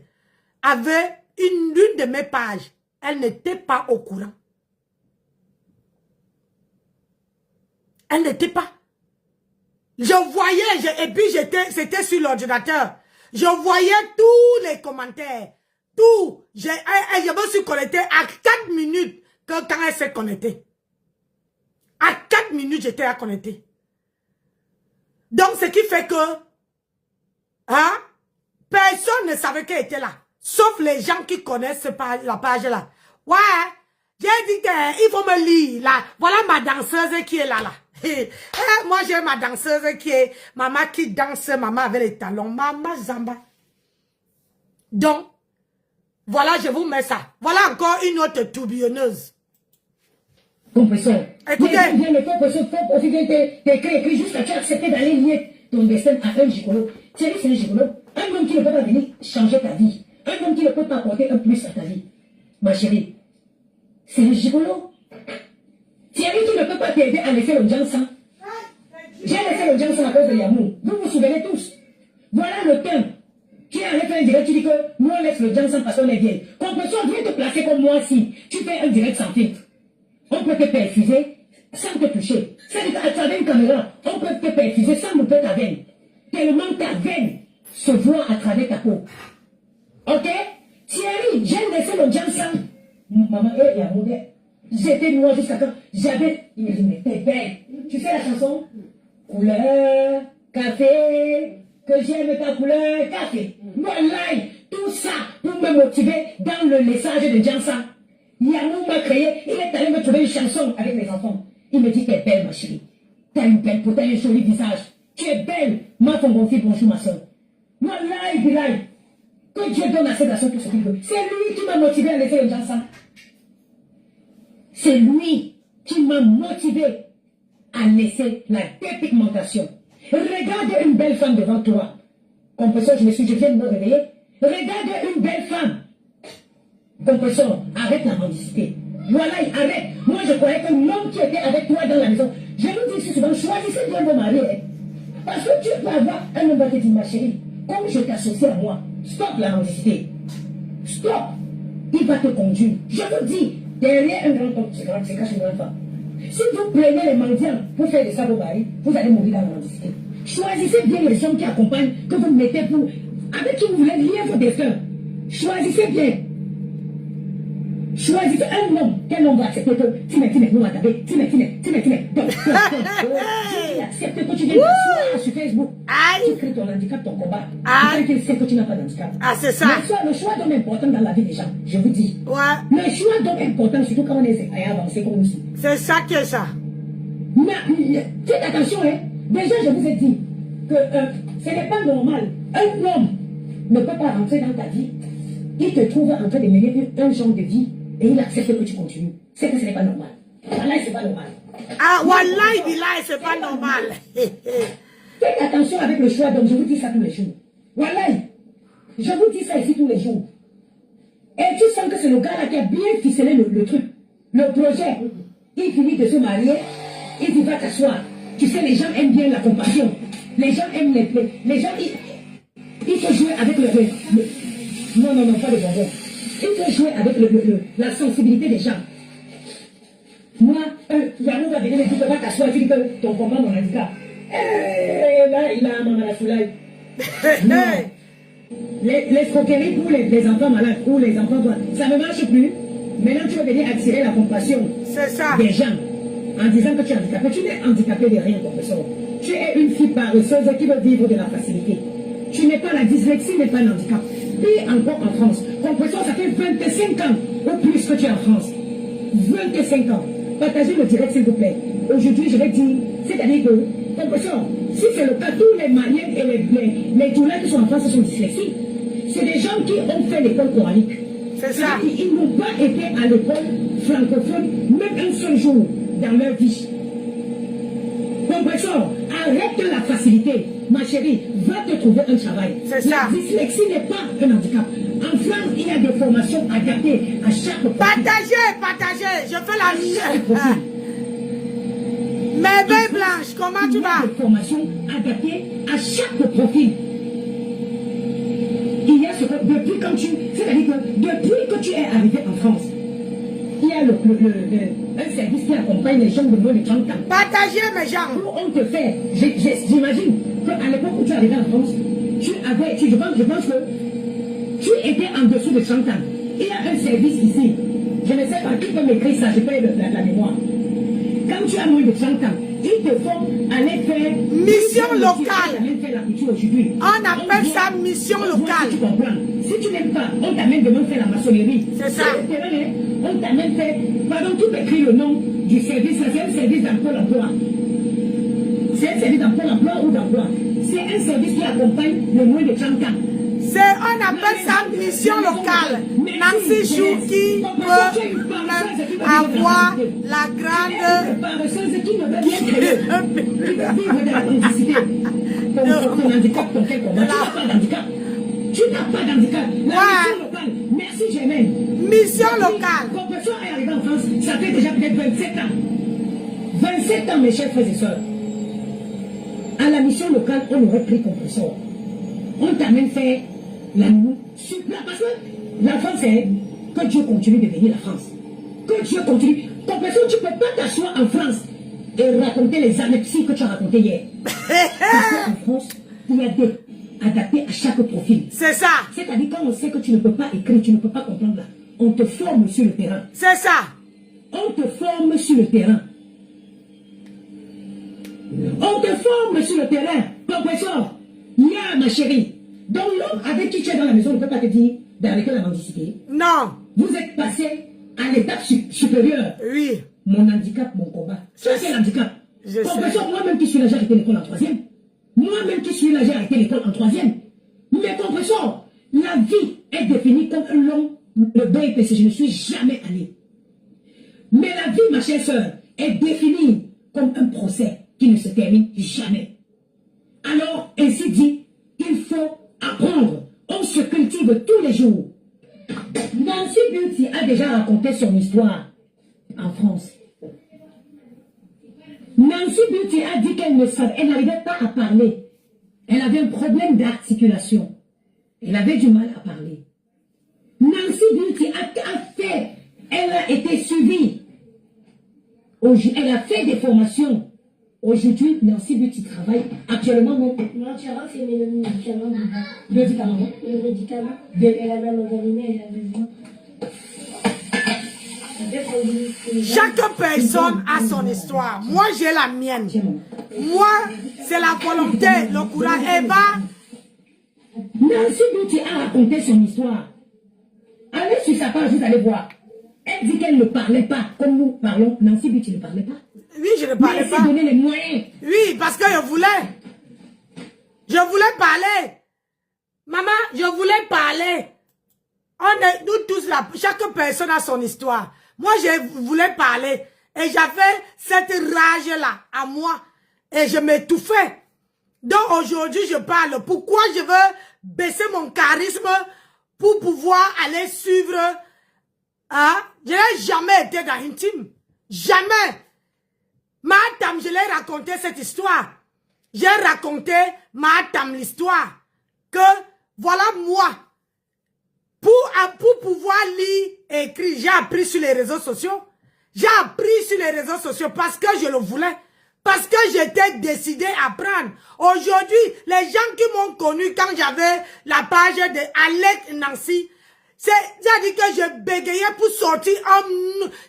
Avec l'une de mes pages. Elle n'était pas au courant. Elle n'était pas. Je voyais, et puis c'était sur l'ordinateur. Je voyais tous les commentaires. Tout. Je me suis connectée à 4 minutes quand elle s'est connectée. À 4 minutes, j'étais à connecter. Donc, ce qui fait que personne ne savait qu'elle était là. Sauf les gens qui connaissent la page là. Ouais, j'ai dit qu'il faut me lire là. Voilà ma danseuse qui est là. Moi, j'ai ma danseuse qui est maman qui danse, maman avec les talons. Maman Zamba. Donc, voilà, je vous mets ça. Voilà encore une autre tourbillonneuse. Compresseur. Écoutez. T'écris juste que tu as accepté d'aller lier ton destin à un gigolo. Thierry, c'est un gigolo. Un homme qui ne peut pas venir changer ta vie. Un homme qui ne peut pas apporter un plus à ta vie. Ma chérie, c'est le gigolo. Thierry, tu ne peux pas t'aider à laisser le Jansan. J'ai laissé le Jansan à cause de Yamou. Vous vous souvenez tous. Voilà le thème. Tu es allé faire un direct, tu dis que nous on laisse le Jansan parce qu'on est vieille. Compression, viens te placer comme moi si tu fais un direct sans filtre. On peut te perfuser sans te toucher. C'est-à-dire qu'à travers une caméra, on peut te perfuser sans louper ta veine. Tellement ta veine se voit à travers ta peau. Ok? Thierry, j'ai laissé le Jansan. Maman, il y a mon j'étais noire jusqu'à quand j'avais. Il me dit, mais t'es belle. Tu sais la chanson? Couleur, café, que j'aime ta couleur, café. Moi, live, tout ça pour me motiver dans le message de Jansan. Yamou m'a créé, il est allé me trouver une chanson avec mes enfants. Il me dit, t'es belle, ma chérie. T'as une belle peau, t'as un joli visage. Tu es belle. Ma femme, bonjour, ma soeur. Moi, live. Que Dieu donne à ces garçons tout ce qu'il veut. C'est lui qui m'a motivé à laisser le Jansan. C'est lui qui m'a motivé à laisser la dépigmentation. Regarde une belle femme devant toi. Compression, je viens de me réveiller. Regarde une belle femme. Compression, arrête la mendicité. Voilà, arrête. Moi, je croyais que l'homme qui était avec toi dans la maison, je vous dis souvent, choisissez bien vos maris. Hein. Parce que tu peux avoir un homme qui dit, ma chérie, comme je t'associe à moi, stop la mendicité. Stop. Il va te conduire. Je vous dis, derrière un grand homme, c'est cache une grande femme. Si vous prenez les mendiants pour faire de ça vos maris, vous allez mourir dans la mendicité. Choisissez bien les hommes qui accompagnent, que vous mettez pour, avec qui vous voulez lier vos destins. Choisissez bien. Choisissez un homme. Quel homme va accepter que tu mets, nous va taper, tu mets. Donc, accepte que tu viennes t'asseoir sur Facebook. Tu crées ton handicap, ton combat. Tu sais que tu n'as pas d'handicap. Ah, c'est ça. Le choix d'homme est important dans la vie des gens, je vous dis. Ouais. Le choix d'homme est important, surtout quand on est avancé comme nous. C'est ça qui est ça. Mais, faites attention, hein. Déjà, je vous ai dit que ce n'est pas normal. Un homme ne peut pas rentrer dans ta vie. Il te trouve en train de mener un genre de vie et il accepte que tu continues. C'est que ce n'est pas normal. Wallahi, c'est pas normal. Ah, wallahi, billahi, c'est pas normal. Faites attention avec le choix d'homme, je vous dis ça tous les jours. Wallahi, je vous dis ça ici tous les jours. Et tu sens que c'est le gars-là qui a bien ficelé le truc, le projet. Il finit de se marier, il dit va t'asseoir. Tu sais, les gens aiment bien la compassion. Les gens aiment les gens, il faut jouer avec non, pas le bonbon. Il faut jouer avec la sensibilité des gens. Moi, Yannou va venir me dire va t'asseoir, tu dis que ton combat, mon handicap. Là, il a un maman à la soulaille. Non. Les croqueries pour les enfants malades ou les enfants, ça ne marche plus. Maintenant, tu vas venir attirer la compassion des gens en disant que tu es handicapé. Tu n'es handicapé de rien, professeur. Tu es une fille paresseuse qui veut vivre de la facilité. Tu n'es pas la dyslexie, n'est pas un handicap. Puis encore en France. Professeur, ça fait 25 ans ou plus que tu es en France. 25 ans. Partagez le direct, s'il vous plaît. Aujourd'hui, je vais dire, c'est-à-dire que, professeur, si c'est le cas, tous les Maliens et les douleurs qui sont en France sont dyslexiques. C'est des gens qui ont fait l'école coranique. C'est ça. Ils n'ont pas été à l'école francophone, même un seul jour dans leur vie. Professeur, arrête la facilité. Ma chérie, va te trouver un travail. C'est ça. La dyslexie n'est pas un handicap. En France, il y a des formations adaptées à chaque profil. Partagez. Je fais la mienne. Mais belle Blanche, comment tu vas? Il y a des formations adaptées à chaque profil. Il y a ce que, c'est-à-dire que depuis que tu es arrivé en France, il y a un service qui accompagne les gens de moins de 30 ans. Partagez mes gens. Où on te fait, j'imagine qu'à l'époque où tu es arrivé en France, je pense que tu étais en dessous de 30 ans. Il y a un service ici. Je ne sais pas qui peut m'écrire ça, je paye la mémoire. Quand tu as moins de 30 ans, ils te font aller faire mission locale. On appelle ça mission locale. Tu comprends. Si tu n'aimes pas, on t'amène demain faire la maçonnerie. C'est ça. On t'amène faire. Pardon, tout écrit le nom du service. C'est un service d'emploi. C'est un service d'emploi ou d'emploi. C'est un service qui accompagne le moins de 30 ans. On appelle ça mission locale. Nancy Chouki peut avoir la grande... qui ne veut bien créer. Qui va vivre de la complicité. Ton handicap, ton quel combat. Tu n'as pas d'handicap. Tu n'as pas d'handicap. La mission locale. Merci Germaine. Mission locale. Compresseur est arrivé en France, ça fait déjà peut-être 27 ans. 27 ans, mes chers frères et sœurs. À la mission locale, on aurait pris compresseur. On t'amène faire la nuit sur place. Parce que la France, c'est que Dieu continue de bénir la France. Que Dieu continue. Compresseur, tu ne peux pas t'asseoir en France et raconter les anepsies que tu as racontées hier. Parce qu'en France, il y a des adaptés à chaque profil. C'est ça. C'est-à-dire quand on sait que tu ne peux pas écrire, tu ne peux pas comprendre là, on te forme sur le terrain. C'est ça. On te forme sur le terrain. On te forme sur le terrain. Compresseur, là, ma chérie. Donc l'homme avec qui tu es dans la maison ne peut pas te dire d'arrêter la mendicité. Non. Vous êtes passé à l'étape supérieure. Oui. Mon handicap, mon combat. Ça, c'est l'handicap. Compresseur, moi-même qui suis là, j'ai arrêté l'école en 3e. Moi-même qui suis là, j'ai arrêté l'école en 3e. Mais compresseur, la vie est définie comme un long BPC. Je ne suis jamais allé. Mais la vie, ma chère soeur, est définie comme un procès qui ne se termine jamais. Alors, ainsi dit, il faut apprendre. On se cultive tous les jours. Nancy Beauty a déjà raconté son histoire en France. Nancy Beauty a dit qu'elle n'arrivait pas à parler. Elle avait un problème d'articulation. Elle avait du mal à parler. Nancy Beauty elle a été suivie. Elle a fait des formations. Aujourd'hui, Nancy Beauty travaille actuellement. Non, tu as fait le médicament. Le médicament. Le médicament. Elle avait l'organisme, elle avait besoin. Chaque personne a son histoire. Moi, j'ai la mienne. Moi, c'est la volonté, le courage. Eva. Nancy Beauty a raconté son histoire. Allez sur sa page, vous allez voir. Elle dit qu'elle ne parlait pas comme nous parlons. Nancy Beauty ne parlait pas. Oui, je ne parlais pas. Mais elle s'est donné les moyens. Oui, parce que je voulais. Je voulais parler. Maman, je voulais parler. Nous tous là, chaque personne a son histoire. Moi, je voulais parler. Et j'avais cette rage-là à moi. Et je m'étouffais. Donc aujourd'hui, je parle. Pourquoi je veux baisser mon charisme pour pouvoir aller suivre. Hein? Je n'ai jamais été dans intime. Jamais. Madame, je l'ai raconté cette histoire. J'ai raconté, madame, l'histoire. Que, voilà moi. Pour pouvoir lire et écrire, j'ai appris sur les réseaux sociaux. J'ai appris sur les réseaux sociaux parce que je le voulais. Parce que j'étais décidé à apprendre. Aujourd'hui, les gens qui m'ont connu quand j'avais la page de Alex Nancy, c'est-à-dire que je bégayais pour sortir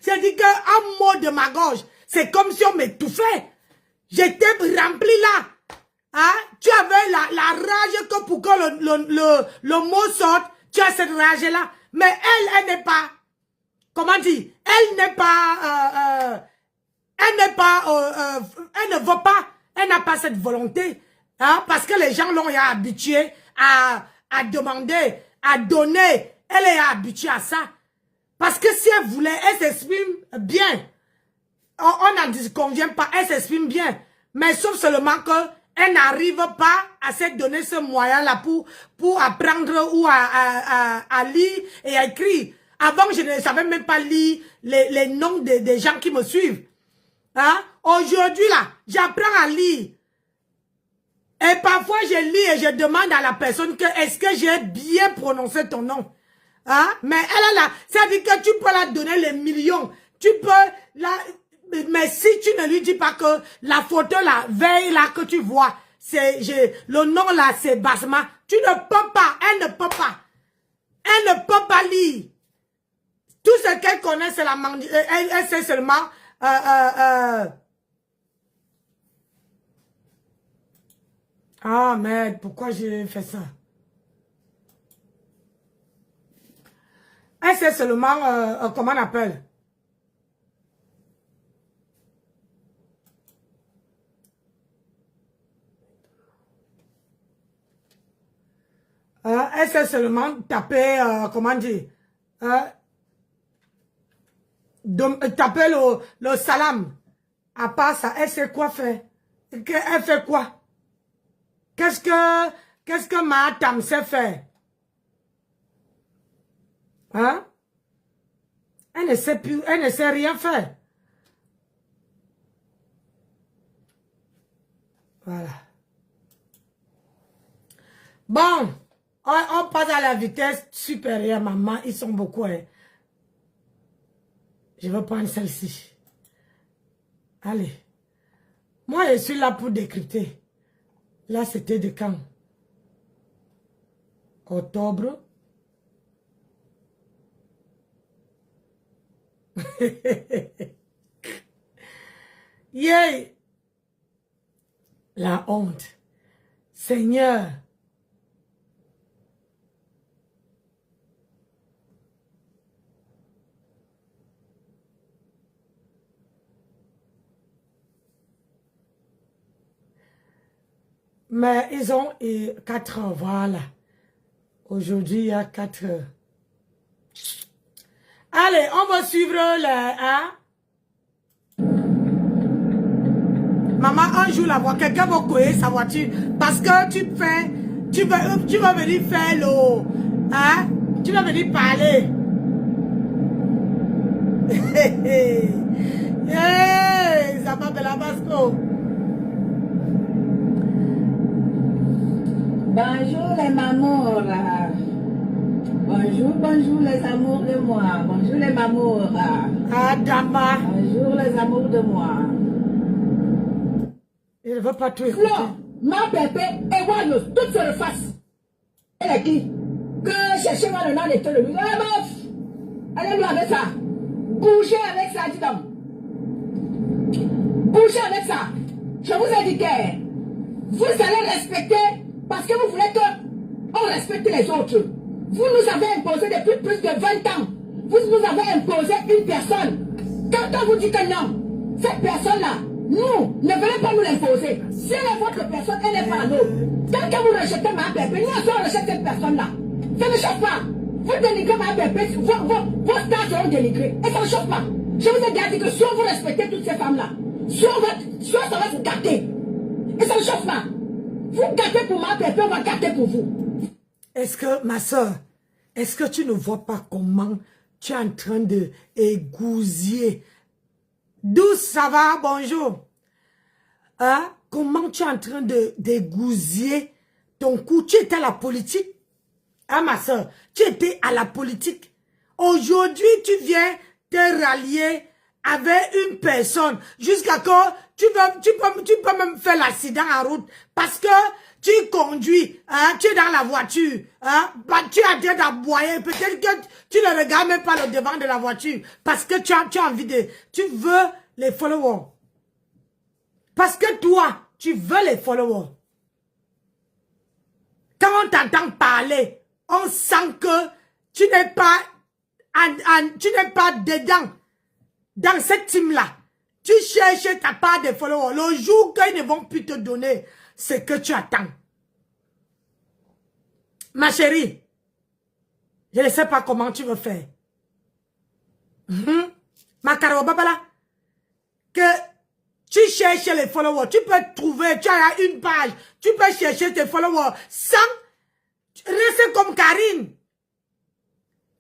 c'est-à-dire qu'un mot de ma gorge. C'est comme si on m'étouffait. J'étais rempli là. Hein? Tu avais la rage que pour que le mot sorte, tu as cette rage-là. Mais elle n'est pas, comment dire, elle n'est pas, elle ne veut pas, elle n'a pas cette volonté. Hein? Parce que les gens l'ont habituée à demander, à donner. Elle est habituée à ça. Parce que si elle voulait, elle s'exprime bien. On n'en convient pas, elle s'exprime bien. Mais sauf seulement qu'elle n'arrive pas à se donner ce moyen-là pour apprendre ou à lire et à écrire. Avant, je ne savais même pas lire les noms des gens qui me suivent. Hein? Aujourd'hui, là, j'apprends à lire. Et parfois, je lis et je demande à la personne que est-ce que j'ai bien prononcé ton nom? Hein? Mais elle est là. C'est-à-dire que tu peux la donner les millions. Tu peux la... Mais si tu ne lui dis pas que la photo là, veille là que tu vois, le nom là, c'est Basma, tu ne peux pas, elle ne peut pas. Elle ne peut pas lire. Tout ce qu'elle connaît, c'est la elle sait seulement... Ah merde, pourquoi j'ai fait ça? Elle sait seulement, comment on appelle? Elle sait seulement taper, comment dire, taper le salam. À part ça, elle sait quoi faire. Elle fait quoi? Qu'est-ce que ma tam sait faire? Hein? Elle ne sait plus, elle ne sait rien faire. Voilà. Bon. On passe à la vitesse supérieure, maman. Ils sont beaucoup. Hein. Je vais prendre celle-ci. Allez. Moi, je suis là pour décrypter. Là, c'était de quand? Octobre. Yeah. La honte. Seigneur. Mais ils ont 4 heures, voilà. Aujourd'hui, il y a 4 heures. Allez, on va suivre le... Hein? Maman, un jour, la voix, quelqu'un va couiller sa voiture. Parce que tu vas venir faire le... Hein? Tu vas venir parler. Hey, ça m'appelle la Basco. Bonjour les mamours. Bonjour, bonjour les amours de moi. Bonjour les mamours. Adama. Bonjour les amours de moi. Il ne veut pas tout écouter. Non, ma pépé et moi, nous, toutes se refassent. Elle est qui? Que cherchez-moi le nom de tout le monde. Ah, bof! Allez-nous avec ça. Bougez avec ça, dis donc. Bougez avec ça. Je vous ai dit que vous allez respecter parce que vous voulez qu'on respecte les autres. Vous nous avez imposé depuis plus de 20 ans. Vous nous avez imposé une personne. Quand on vous dit que non, cette personne-là, nous, ne venez pas nous l'imposer. Si elle est votre personne, elle n'est pas à nous. Tant que vous rejetez ma bébé, nous aussi on rejette cette personne-là. Ça ne chauffe pas. Vous dénigrez ma bébé, vos stars seront dénigrés. Et ça ne chauffe pas. Je vous ai déjà dit que soit vous respectez toutes ces femmes-là, soit ça va vous gâter. Et ça ne chauffe pas. Vous gâtez pour ma bébé, on va gâter pour vous. Est-ce que, ma soeur, Est-ce que tu ne vois pas comment tu es en train de égousiller? D'où ça va? Bonjour. Hein? Comment tu es en train d'égousiller ton cou? Tu étais à la politique. Hein, ma soeur? Tu étais à la politique. Aujourd'hui, tu viens te rallier avec une personne jusqu'à quand tu peux même faire l'accident en route parce que tu conduis, hein, tu es dans la voiture, hein, bah, tu es en train d'aboyer, peut-être que tu ne regardes même pas le devant de la voiture parce que tu as envie de, tu veux les followers. Parce que toi, tu veux les followers. Quand on t'entend parler, on sent que tu n'es pas, tu n'es pas dedans. Dans cette team-là, tu cherches ta part de followers. Le jour qu'ils ne vont plus te donner ce que tu attends. Ma chérie, je ne sais pas comment tu veux faire. Ma caro babala, que tu cherches les followers, tu peux trouver, tu as une page, tu peux chercher tes followers sans rester comme Karine.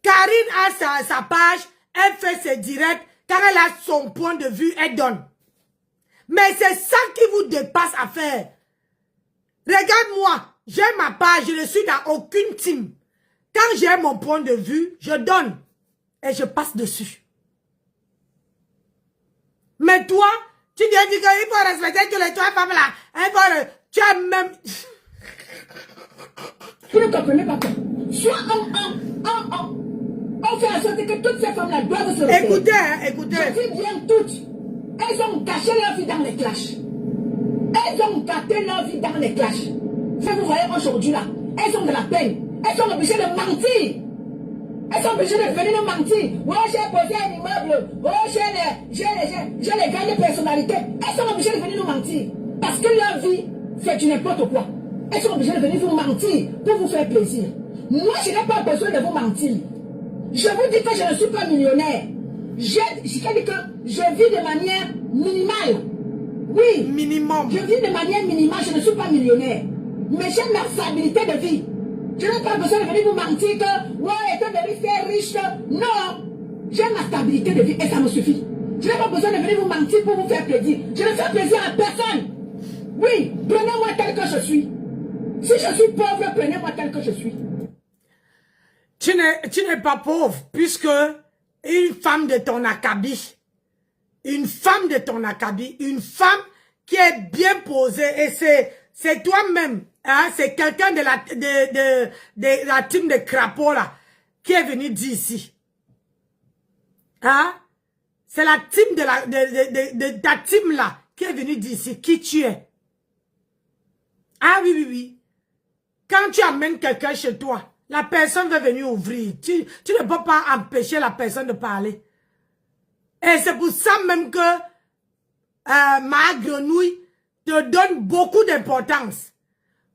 Karine a sa page, elle fait ses directs. Quand elle a son point de vue, elle donne. Mais c'est ça qui vous dépasse à faire. Regarde-moi, j'ai ma page, je ne suis dans aucune team. Quand j'ai mon point de vue, je donne. Et je passe dessus. Mais toi, tu viens dire qu'il faut respecter tous les trois femmes là. Tu as même... Vous ne comprenez pas quoi? Soit on fait en sorte que toutes ces femmes-là doivent se refaire. Écoutez, hein, écoutez. Je dis bien toutes. Elles ont caché leur vie dans les clashs. Elles ont gâté leur vie dans les clashs. Ça, vous voyez aujourd'hui là, elles ont de la peine. Elles sont obligées de mentir. Elles sont obligées de venir nous mentir. Oh, j'ai posé un immeuble. Oh, j'ai les grandes personnalités. Elles sont obligées de venir nous mentir. Parce que leur vie, c'est du n'importe quoi. Elles sont obligées de venir vous mentir pour vous faire plaisir. Moi, je n'ai pas besoin de vous mentir. Je vous dis que je ne suis pas millionnaire. Je dis que je vis de manière minimale. Oui. Minimum. Je vis de manière minimale, je ne suis pas millionnaire. Mais j'ai ma stabilité de vie. Je n'ai pas besoin de venir vous mentir que, ouais, étant de faire riche. Non. J'ai ma stabilité de vie et ça me suffit. Je n'ai pas besoin de venir vous mentir pour vous faire plaisir. Je ne fais plaisir à personne. Oui, prenez-moi tel que je suis. Si je suis pauvre, prenez-moi tel que je suis. Tu n'es pas pauvre, puisque une femme de ton acabit, une femme qui est bien posée, et c'est toi-même, hein, c'est quelqu'un de la team de crapauds là, qui est venu dire ici. Hein? C'est la team de ta team là, qui est venu dire ici, qui tu es. Ah oui. Quand tu amènes quelqu'un chez toi, la personne veut venir ouvrir. Tu ne peux pas empêcher la personne de parler. Et c'est pour ça même que ma grenouille te donne beaucoup d'importance.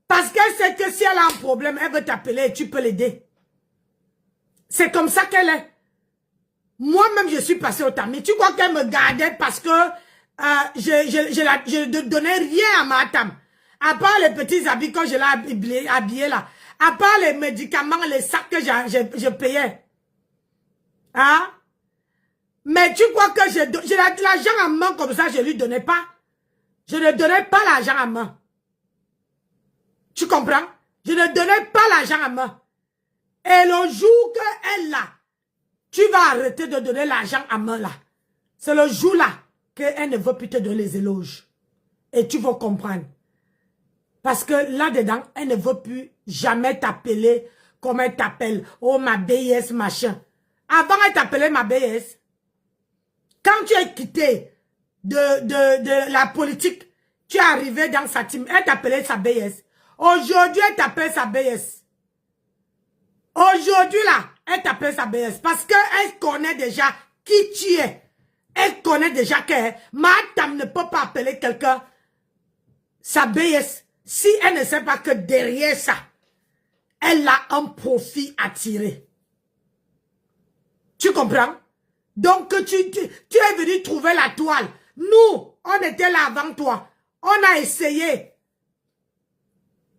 Parce qu'elle sait que si elle a un problème, elle veut t'appeler et tu peux l'aider. C'est comme ça qu'elle est. Moi-même, je suis passée au tamis. Tu crois qu'elle me gardait parce que je ne donnais rien à ma table. À part les petits habits quand je l'ai habillé là. À part les médicaments, les sacs que je payais. Hein? Mais tu crois que j'ai l'argent en main comme ça, je ne lui donnais pas. Je ne donnais pas l'argent en main. Tu comprends? Je ne donnais pas l'argent en main. Et le jour qu'elle l'a, tu vas arrêter de donner l'argent en main là. C'est le jour là qu'elle ne veut plus te donner les éloges. Et tu vas comprendre. Parce que là-dedans, elle ne veut plus jamais t'appeler comme elle t'appelle. Oh, ma BS, machin. Avant, elle t'appelait ma BS. Quand tu es quitté de la politique, tu es arrivé dans sa team, elle t'appelait sa BS. Aujourd'hui, elle t'appelle sa BS. Aujourd'hui, là, elle t'appelle sa BS. Parce qu'elle connaît déjà qui tu es. Elle connaît déjà que madame ne peut pas appeler quelqu'un sa BS. Si elle ne sait pas que derrière ça, elle a un profit à tirer. Tu comprends? Donc, tu es venu trouver la toile. Nous, on était là avant toi. On a essayé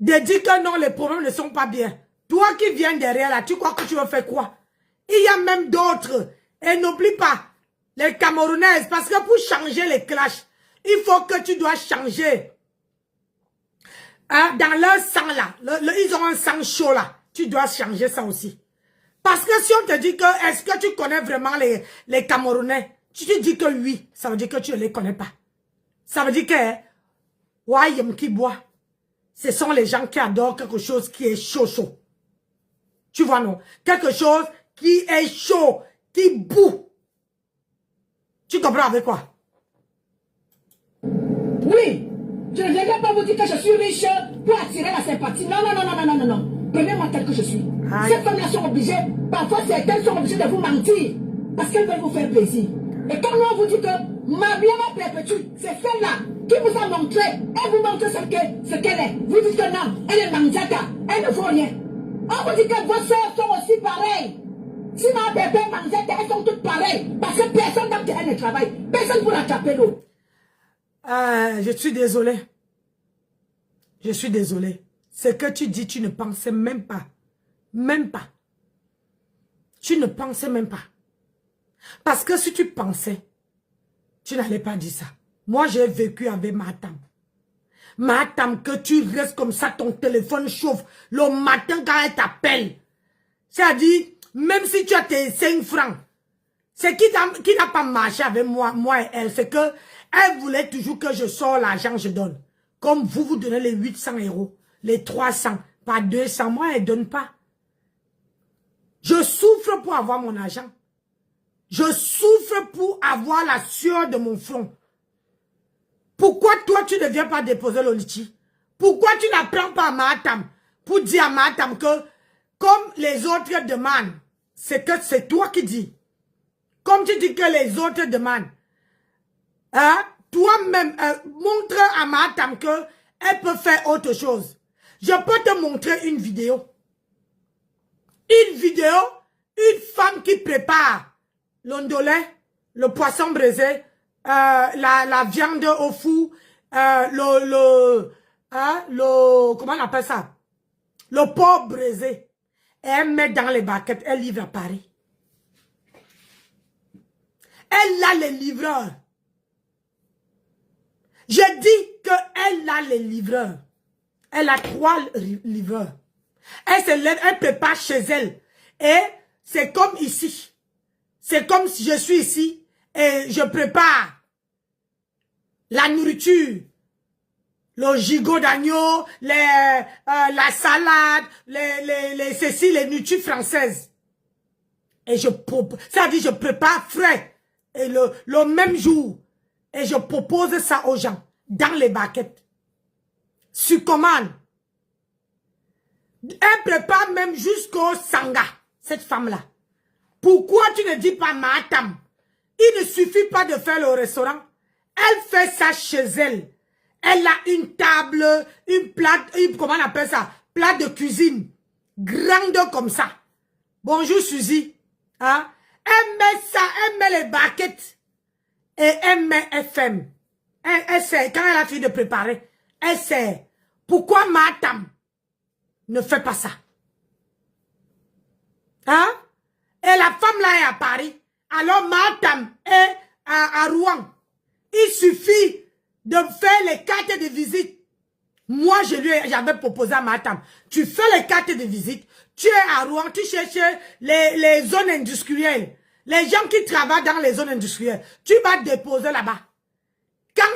de dire que non, les problèmes ne sont pas bien. Toi qui viens derrière là, tu crois que tu veux faire quoi? Il y a même d'autres. Et n'oublie pas, les Camerounaises, parce que pour changer les clashs, il faut que tu dois changer. Dans leur sang là, ils ont un sang chaud là. Tu dois changer ça aussi. Parce que si on te dit que, est-ce que tu connais vraiment les Camerounais? Tu te dis que oui, ça veut dire que tu ne les connais pas. Ça veut dire que, ouais, qui boit. Ce sont les gens qui adorent quelque chose qui est chaud, chaud. Tu vois, non? Quelque chose qui est chaud, qui boue. Tu comprends avec quoi? Oui, je ne viendrai pas vous dire que je suis riche pour attirer la sympathie. Non, non, non, non, non, non, non. Prenez-moi tel que je suis. Aïe. Ces femmes-là sont obligées, parfois certaines sont obligées de vous mentir. Parce qu'elles veulent vous faire plaisir. Et quand on vous dit que ma bien ma perpétue, c'est celle-là qui vous a montré, elle vous montre ce qu'elle est. Vous dites que non, elle est mandiata, elle ne vaut rien. On vous dit que vos soeurs sont aussi pareilles. Si ma bébé mandiata, elles sont toutes pareilles. Parce que personne dans le terrain ne travaille. Personne pour attraper l'eau. Je suis désolée. Je suis désolée. Ce que tu dis, tu ne pensais même pas. Même pas. Tu ne pensais même pas. Parce que si tu pensais, tu n'allais pas dire ça. Moi, j'ai vécu avec Matam. Matam, que tu restes comme ça, ton téléphone chauffe. Le matin, quand elle t'appelle. C'est-à-dire, même si tu as tes 5 francs, c'est qui n'a pas marché avec moi et elle, c'est que elle voulait toujours que je sors l'argent, je donne. Comme vous donnez les 800 €, les 300, pas 200, moi, elle ne donne pas. Je souffre pour avoir mon argent. Je souffre pour avoir la sueur de mon front. Pourquoi toi, tu ne viens pas déposer le litchi? Pourquoi tu n'apprends pas à Matam pour dire à Matam que, comme les autres demandent, c'est que c'est toi qui dis. Comme tu dis que les autres demandent, hein, toi-même, montre à Matam que elle peut faire autre chose. Je peux te montrer une vidéo. Une vidéo, une femme qui prépare l'ondolé, le poisson braisé, la viande au four, comment on appelle ça? Le porc braisé. Et elle met dans les baquettes, elle livre à Paris. Elle a les livreurs. Je dis qu'elle a les livreurs. Elle a 3 livreurs. Elle se lève, elle prépare chez elle. Et c'est comme ici. C'est comme si je suis ici et je prépare la nourriture. Le gigot d'agneau, la salade, les nourritures françaises. Et ça dit, je prépare frais. Et le même jour. Et je propose ça aux gens. Dans les baquettes. Sur commande. Elle prépare même jusqu'au sanga. Cette femme-là. Pourquoi tu ne dis pas Matam? Il ne suffit pas de faire le restaurant. Elle fait ça chez elle. Elle a une table, une plate, comment on appelle ça? Plate de cuisine. Grande comme ça. Bonjour Suzy. Hein? Elle met ça, elle met les baquettes. Et elle met FM. Elle sait, quand elle a fini de préparer, elle sait. Pourquoi Matam ne fait pas ça? Hein? Et la femme là est à Paris. Alors Matam est à Rouen. Il suffit de faire les cartes de visite. Moi, j'avais proposé à Matam. Tu fais les cartes de visite. Tu es à Rouen. Tu cherches les zones industrielles. Les gens qui travaillent dans les zones industrielles. Tu vas déposer là-bas. Quand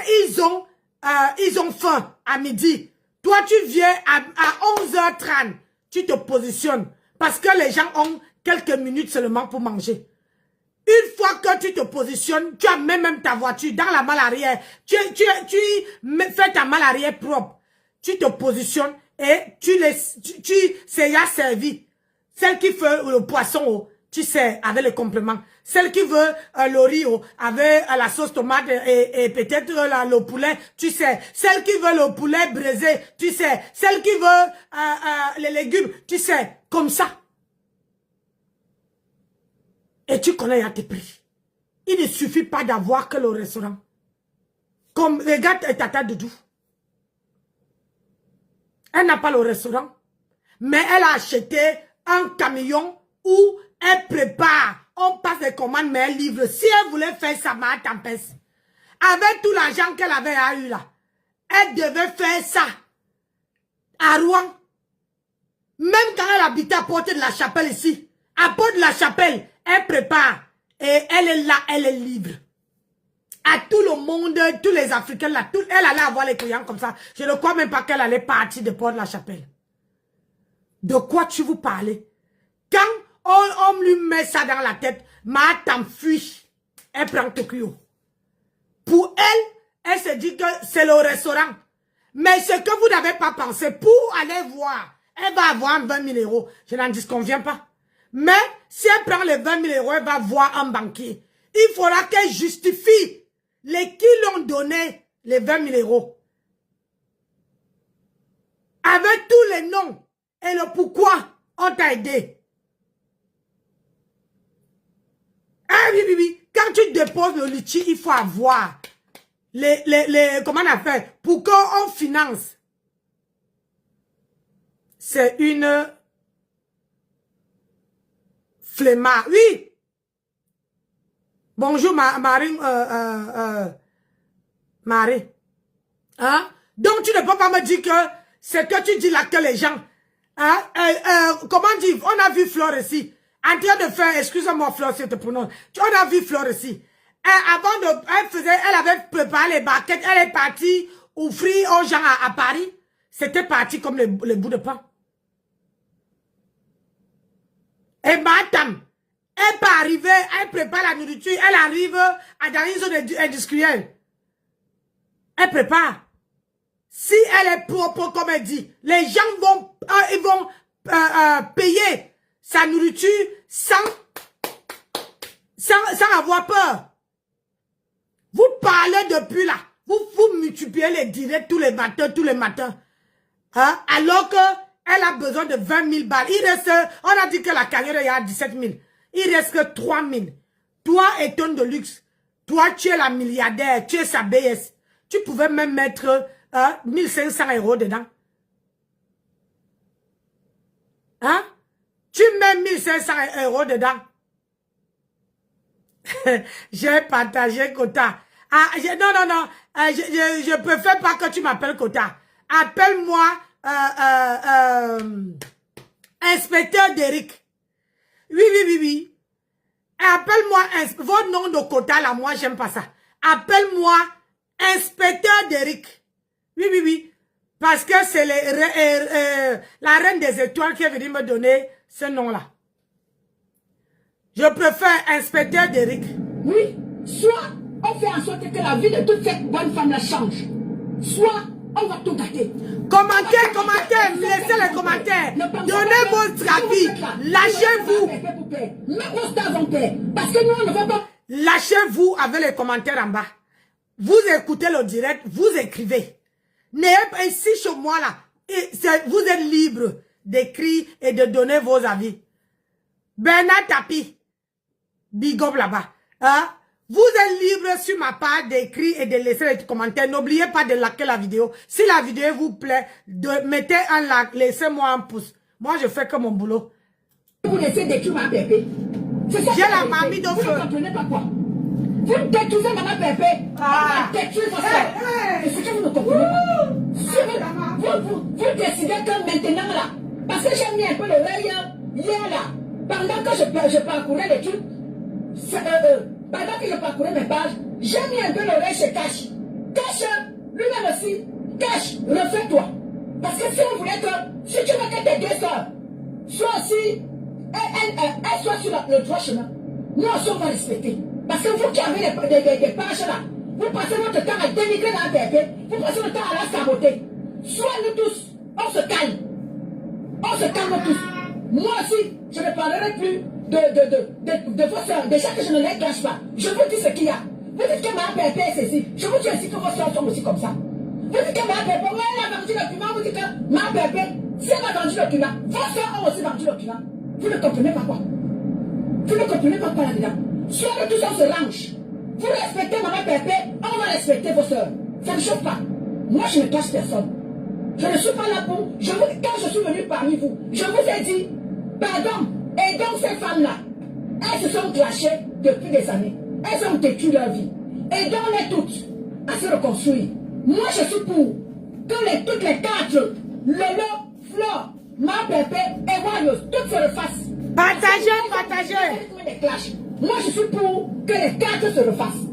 ils ont faim à midi. Toi, tu viens à 11h30. Tu te positionnes. Parce que les gens ont quelques minutes seulement pour manger. Une fois que tu te positionnes, tu as même ta voiture dans la malle arrière. Tu fais ta malle arrière propre. Tu te positionnes et c'est là servi. Celle qui fait le poisson, tu sais, avec les compléments. Celle qui veut le riz avec la sauce tomate et peut-être le poulet, tu sais. Celle qui veut le poulet braisé, tu sais. Celle qui veut les légumes, tu sais. Comme ça. Et tu connais à tes prix. Il ne suffit pas d'avoir que le restaurant. Comme, regarde Tata Doudou. Elle n'a pas le restaurant. Mais elle a acheté un camion où elle prépare. On passe les commandes, mais elle livre. Si elle voulait faire ça, ma tempête, avec tout l'argent qu'elle avait eu là, elle devait faire ça à Rouen. Même quand elle habitait à Porte de la Chapelle ici, à Porte de la Chapelle, elle prépare. Et elle est là, elle est libre. À tout le monde, tous les Africains là, elle allait avoir les clients comme ça. Je ne crois même pas qu'elle allait partir de Porte de la Chapelle. De quoi tu vous parlez? Quand on lui met ça dans la tête, ma t'enfuit. Elle prend Tokyo. Pour elle, elle se dit que c'est le restaurant. Mais ce que vous n'avez pas pensé, pour aller voir, elle va avoir 20 000 euros. Je n'en disconviens pas. Mais si elle prend les 20 000 euros, elle va voir un banquier. Il faudra qu'elle justifie les qui l'ont donné les 20 000 euros. Avec tous les noms et le pourquoi on t'a aidé. Ah oui, oui, oui. Quand tu déposes le litchi, il faut avoir comment on appelle, pour qu'on finance. C'est une flemmard. Oui. Bonjour, Marie. Marie. Hein? Donc, tu ne peux pas me dire que c'est que tu dis là que les gens... Hein? Comment dire? On a vu Flore ici. En train de faire... Excuse-moi, Flore, si je te prononce. On a vu Flore ici. Elle avait préparé les barquettes. Elle est partie offrir aux gens à Paris. C'était parti comme les bouts de pain. Et madame, elle peut arriver, elle prépare la nourriture, elle arrive dans une zone industrielle. Elle prépare. Si elle est propre, comme elle dit, les gens vont payer sa nourriture sans avoir peur. Vous parlez depuis là. Vous multipliez les directs tous les matins. Hein? Alors que elle a besoin de 20 000 balles. Il reste, on a dit que la cagnotte est à 17 000. Il reste que 3 000. Toi, étonne de luxe. Toi, tu es la milliardaire. Tu es sa BS. Tu pouvais même mettre 1 500 euros dedans. Hein? Tu mets 1 500 euros dedans. J'ai partagé quota. Ah, non. Je préfère pas que tu m'appelles quota. Appelle-moi inspecteur d'Eric. Oui. Appelle-moi votre nom de quota là, moi j'aime pas ça. Appelle-moi inspecteur d'Eric. Oui. Parce que c'est la reine des étoiles qui est venue me donner ce nom-là. Je préfère inspecteur d'Eric. Oui, soit on fait en sorte que la vie de toute cette bonne femme-là change. Soit on va tout gâter. Commentaire, laissez les commentaires. Donnez votre avis. Lâchez-vous. Même nos stars vont paix. Parce que nous, on ne va pas. Lâchez-vous avec les commentaires en bas. Vous écoutez le direct, vous écrivez. N'ayez pas ici chez moi là. Vous êtes libre d'écrire et de donner vos avis. Bernard Tapie. Big up là-bas. Hein? Vous êtes libre sur ma page d'écrire et de laisser les commentaires. N'oubliez pas de liker la vidéo. Si la vidéo vous plaît, mettez un like, laissez-moi un pouce. Moi, je fais que mon boulot. Vous laissez détruire ma Pépé. J'ai la mamie de feu. Vous ne comprenez pas quoi? Vous détruisez maman Pépé. Ah. Vous détruisez votre soeur. C'est ce que vous ne comprenez pas. Si vous décidez que maintenant là, parce que j'ai mis un peu l'oreille hier là, pendant que je parcourais les trucs, pendant que je parcourais mes pages, j'ai mis un peu l'oreille chez Cash. Cash, lui-même aussi, Cash, refais-toi. Parce que si on voulait que, si tu veux que tes deux soeurs soient aussi, elles soient sur le droit chemin, nous aussi on va respecter. Parce que vous qui avez des pages là, vous passez votre temps à dénigrer la bébé, vous passez votre temps à la saboter. Soit nous tous, on se calme. On se calme tous. Moi aussi, je ne parlerai plus de vos soeurs. Déjà que je ne les cache pas. Je vous dis ce qu'il y a. Vous dites que ma bébé est ceci. Je vous dis aussi que vos soeurs sont aussi comme ça. Vous dites que ma bébé, elle a vendu le piment. Vous dites que ma bébé, si elle a vendu le piment, vos soeurs ont aussi vendu le piment. Vous ne comprenez pas quoi? Vous ne comprenez pas quoi là-dedans? Soit nous tous on se range. Vous respectez maman bébé, on va respecter vos soeurs. Ça ne chauffe pas. Moi je ne cache personne. Je ne suis pas là pour... Quand je suis venue parmi vous, je vous ai dit, pardon, aidons ces femmes-là. Elles se sont clashées depuis des années. Elles ont détruit leur vie. Aidons-les toutes à se reconstruire. Moi, je suis pour que toutes les quatre, Lolo, Flore, Ma Pépé et Warios, toutes se refassent. Partagez, partagez. Des clashs. Moi, je suis pour que les quatre se refassent.